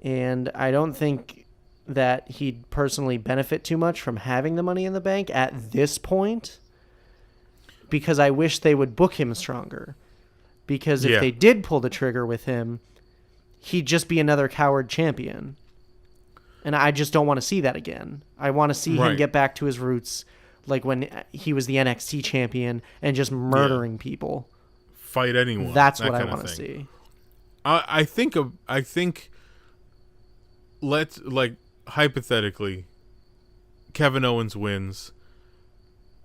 and I don't think that he'd personally benefit too much from having the Money in the Bank at this point, because I wish they would book him stronger. Because if they did pull the trigger with him, he'd just be another coward champion. And I just don't want to see that again. I want to see him get back to his roots, like when he was the NXT champion and just murdering people. Fight anyone. That's what I want to see. I think let's, like, hypothetically, Kevin Owens wins.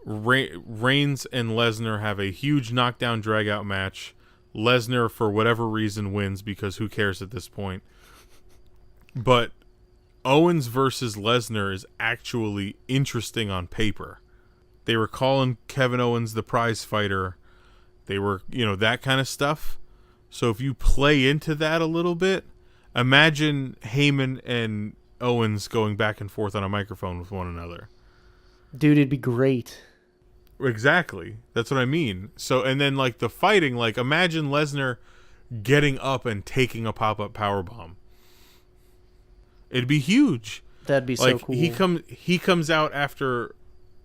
Reigns and Lesnar have a huge knockdown drag-out match. Lesnar, for whatever reason, wins because who cares at this point. But Owens versus Lesnar is actually interesting on paper. They were calling Kevin Owens the prize fighter. They were, that kind of stuff. So if you play into that a little bit, imagine Heyman and Owens going back and forth on a microphone with one another. Dude, it'd be great. Exactly. That's what I mean. So, and then, like, the fighting, like, imagine Lesnar getting up and taking a pop-up powerbomb. It'd be huge. That'd be so cool. He comes out after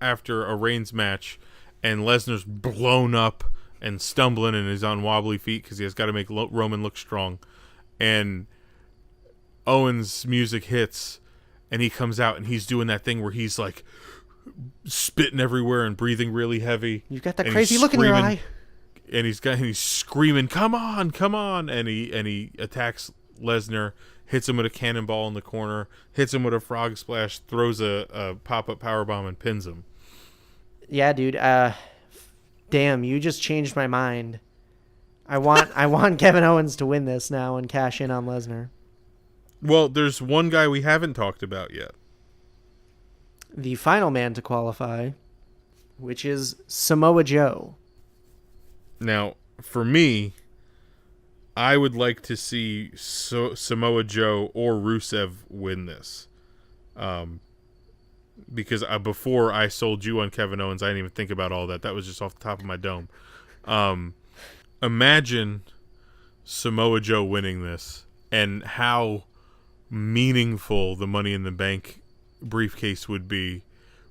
a Reigns match, and Lesnar's blown up and stumbling and is on wobbly feet because he has got to make Roman look strong. And Owens' music hits, and he comes out and he's doing that thing where he's like spitting everywhere and breathing really heavy. You've got that crazy look in your eye. And he's screaming, "Come on!" And he attacks Lesnar, hits him with a cannonball in the corner, hits him with a frog splash, throws a pop-up powerbomb, and pins him. Yeah, dude. Damn, you just changed my mind. I want Kevin Owens to win this now and cash in on Lesnar. Well, there's one guy we haven't talked about yet. The final man to qualify, which is Samoa Joe. Now, for me, I would like to see Samoa Joe or Rusev win this. Because before I sold you on Kevin Owens, I didn't even think about all that. That was just off the top of my dome. Imagine Samoa Joe winning this and how meaningful the Money in the Bank briefcase would be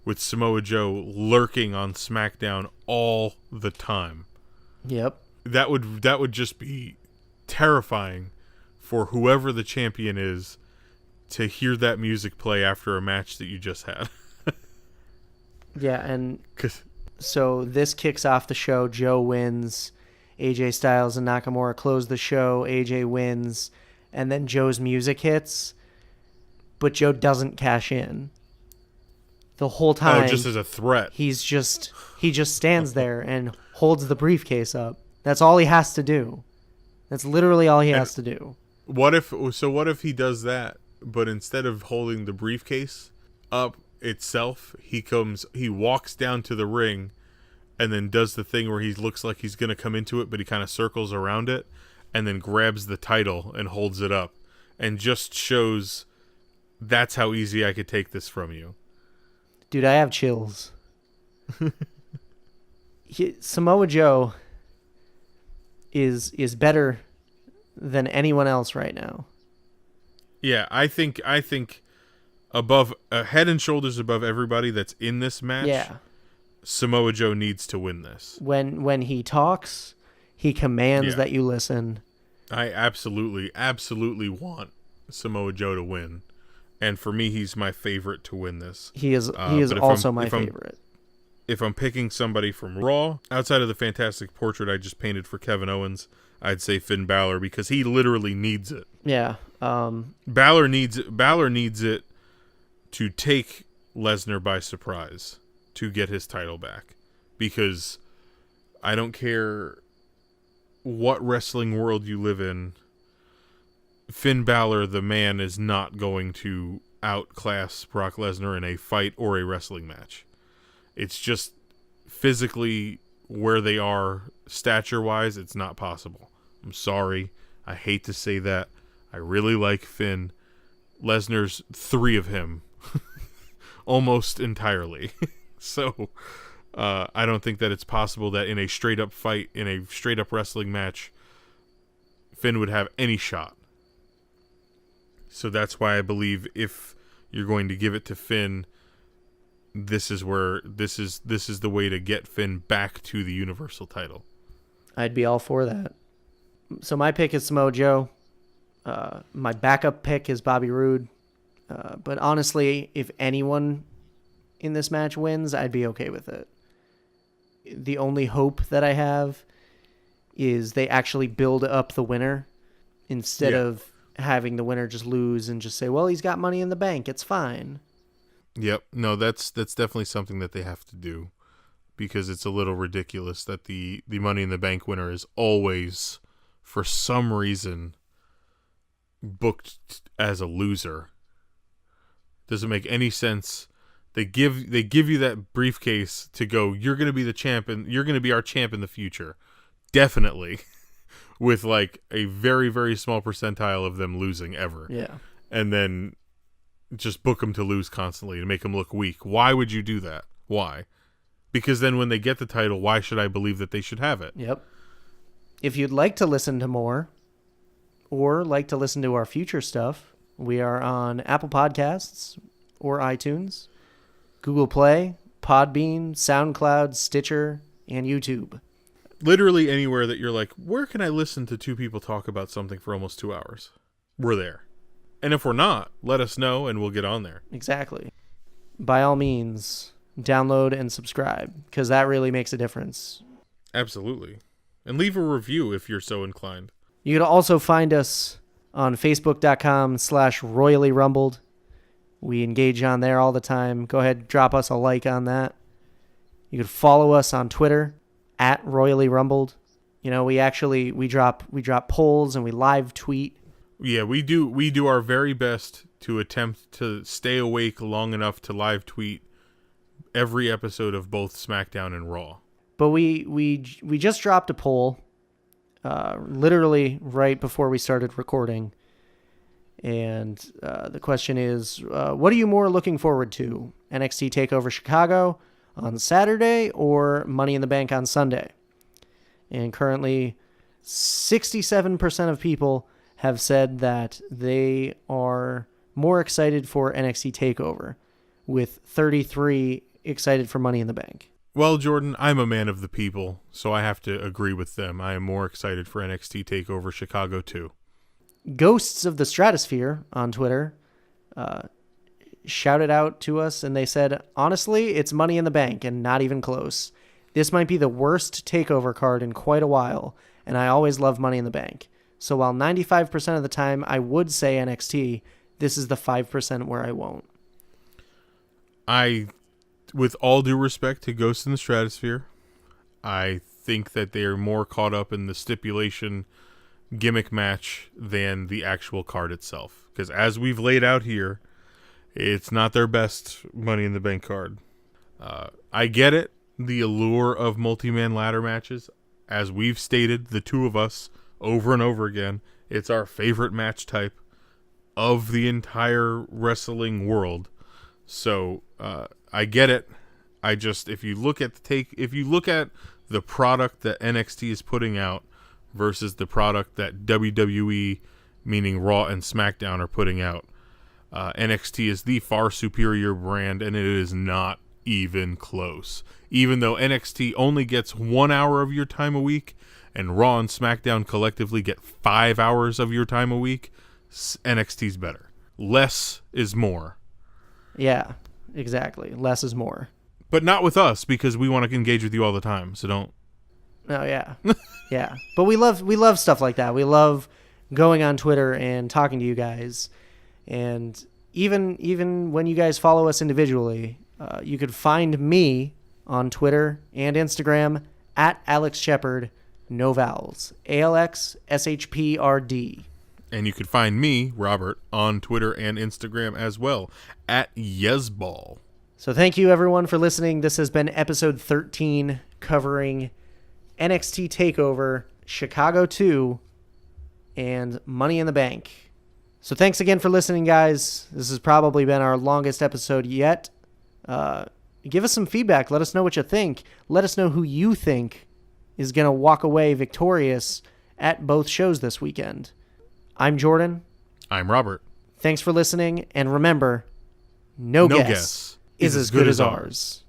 with Samoa Joe lurking on SmackDown all the time. Yep. That would just be terrifying for whoever the champion is to hear that music play after a match that you just had. Yeah, and so this kicks off the show. Joe wins. AJ Styles and Nakamura close the show. AJ wins. And then Joe's music hits. But Joe doesn't cash in. The whole time. Oh, just as a threat. He just stands there and holds the briefcase up. That's all he has to do. That's literally all he has to do. What if he does that, but instead of holding the briefcase up itself, he walks down to the ring and then does the thing where he looks like he's going to come into it, but he kind of circles around it and then grabs the title and holds it up and just shows that's how easy I could take this from you. Dude, I have chills. Samoa Joe is better than anyone else right now. Yeah, I think above head and shoulders above everybody that's in this match. Yeah. Samoa Joe needs to win this. When he talks, he commands that you listen. I absolutely want Samoa Joe to win. And for me, he's my favorite to win this. He is also my favorite. If I'm picking somebody from Raw, outside of the fantastic portrait I just painted for Kevin Owens, I'd say Finn Balor because he literally needs it. Yeah. Balor needs it to take Lesnar by surprise to get his title back. Because I don't care what wrestling world you live in, Finn Balor, the man, is not going to outclass Brock Lesnar in a fight or a wrestling match. It's just physically where they are stature-wise, it's not possible. I'm sorry. I hate to say that. I really like Finn. Lesnar's 3 of him. Almost entirely. So, I don't think that it's possible that in a straight-up fight, in a straight-up wrestling match, Finn would have any shot. So that's why I believe if you're going to give it to Finn, this is the way to get Finn back to the Universal title. I'd be all for that. So my pick is Samoa Joe. My backup pick is Bobby Roode. But honestly, if anyone in this match wins, I'd be okay with it. The only hope that I have is they actually build up the winner instead of having the winner just lose and just say, well, he's got Money in the Bank. It's fine. Yep. No, that's definitely something that they have to do because it's a little ridiculous that the Money in the Bank winner is always, for some reason, booked as a loser. Doesn't make any sense. They give you that briefcase to go, you're going to be the champ and you're going to be our champ in the future. Definitely. With like a very, very small percentile of them losing ever. Yeah. And then just book them to lose constantly to make them look weak. Why would you do that? Why? Because then when they get the title, why should I believe that they should have it? Yep. If you'd like to listen to more or like to listen to our future stuff, we are on Apple Podcasts or iTunes, Google Play, Podbean, SoundCloud, Stitcher, and YouTube. Literally anywhere that you're like, where can I listen to 2 people talk about something for almost 2 hours? We're there. And if we're not, let us know and we'll get on there. Exactly. By all means, download and subscribe because that really makes a difference. Absolutely. And leave a review if you're so inclined. You can also find us on Facebook.com/RoyallyRumbled. We engage on there all the time. Go ahead, drop us a like on that. You can follow us on Twitter @RoyallyRumbled. we drop polls and we live tweet. Yeah, we do our very best to attempt to stay awake long enough to live tweet every episode of both SmackDown and Raw. But we just dropped a poll literally right before we started recording. And the question is, what are you more looking forward to? NXT TakeOver Chicago on Saturday or Money in the Bank on Sunday? And currently 67% of people have said that they are more excited for NXT TakeOver, with 33 excited for Money in the Bank. Well, Jordan, I'm a man of the people, so I have to agree with them. I am more excited for NXT TakeOver Chicago too. Ghosts of the Stratosphere on Twitter shouted out to us, and they said, honestly, it's Money in the Bank and not even close. This might be the worst TakeOver card in quite a while, and I always love Money in the Bank. So while 95% of the time I would say NXT, this is the 5% where I won't. With all due respect to Ghosts in the Stratosphere, I think that they are more caught up in the stipulation gimmick match than the actual card itself. Because as we've laid out here, it's not their best Money in the Bank card. I get it, the allure of multi-man ladder matches. As we've stated, the two of us, over and over again, it's our favorite match type of the entire wrestling world. So I get it. I just, if you look at the product that NXT is putting out versus the product that WWE, meaning Raw and SmackDown, are putting out, NXT is the far superior brand, and it is not even close. Even though NXT only gets 1 hour of your time a week, and Raw and SmackDown collectively get 5 hours of your time a week, NXT's better. Less is more. Yeah, exactly. Less is more. But not with us, because we want to engage with you all the time, so don't. Oh, yeah. Yeah. But we love stuff like that. We love going on Twitter and talking to you guys. And even when you guys follow us individually, you could find me on Twitter and Instagram at Alex Shepard, no vowels, ALXSHPRD. And you could find me, Robert, on Twitter and Instagram as well, at Yesball. So thank you, everyone, for listening. This has been episode 13 covering NXT TakeOver, Chicago 2, and Money in the Bank. So thanks again for listening, guys. This has probably been our longest episode yet. Give us some feedback. Let us know what you think. Let us know who you think is going to walk away victorious at both shows this weekend. I'm Jordan. I'm Robert. Thanks for listening, and remember, no guess is as good as ours.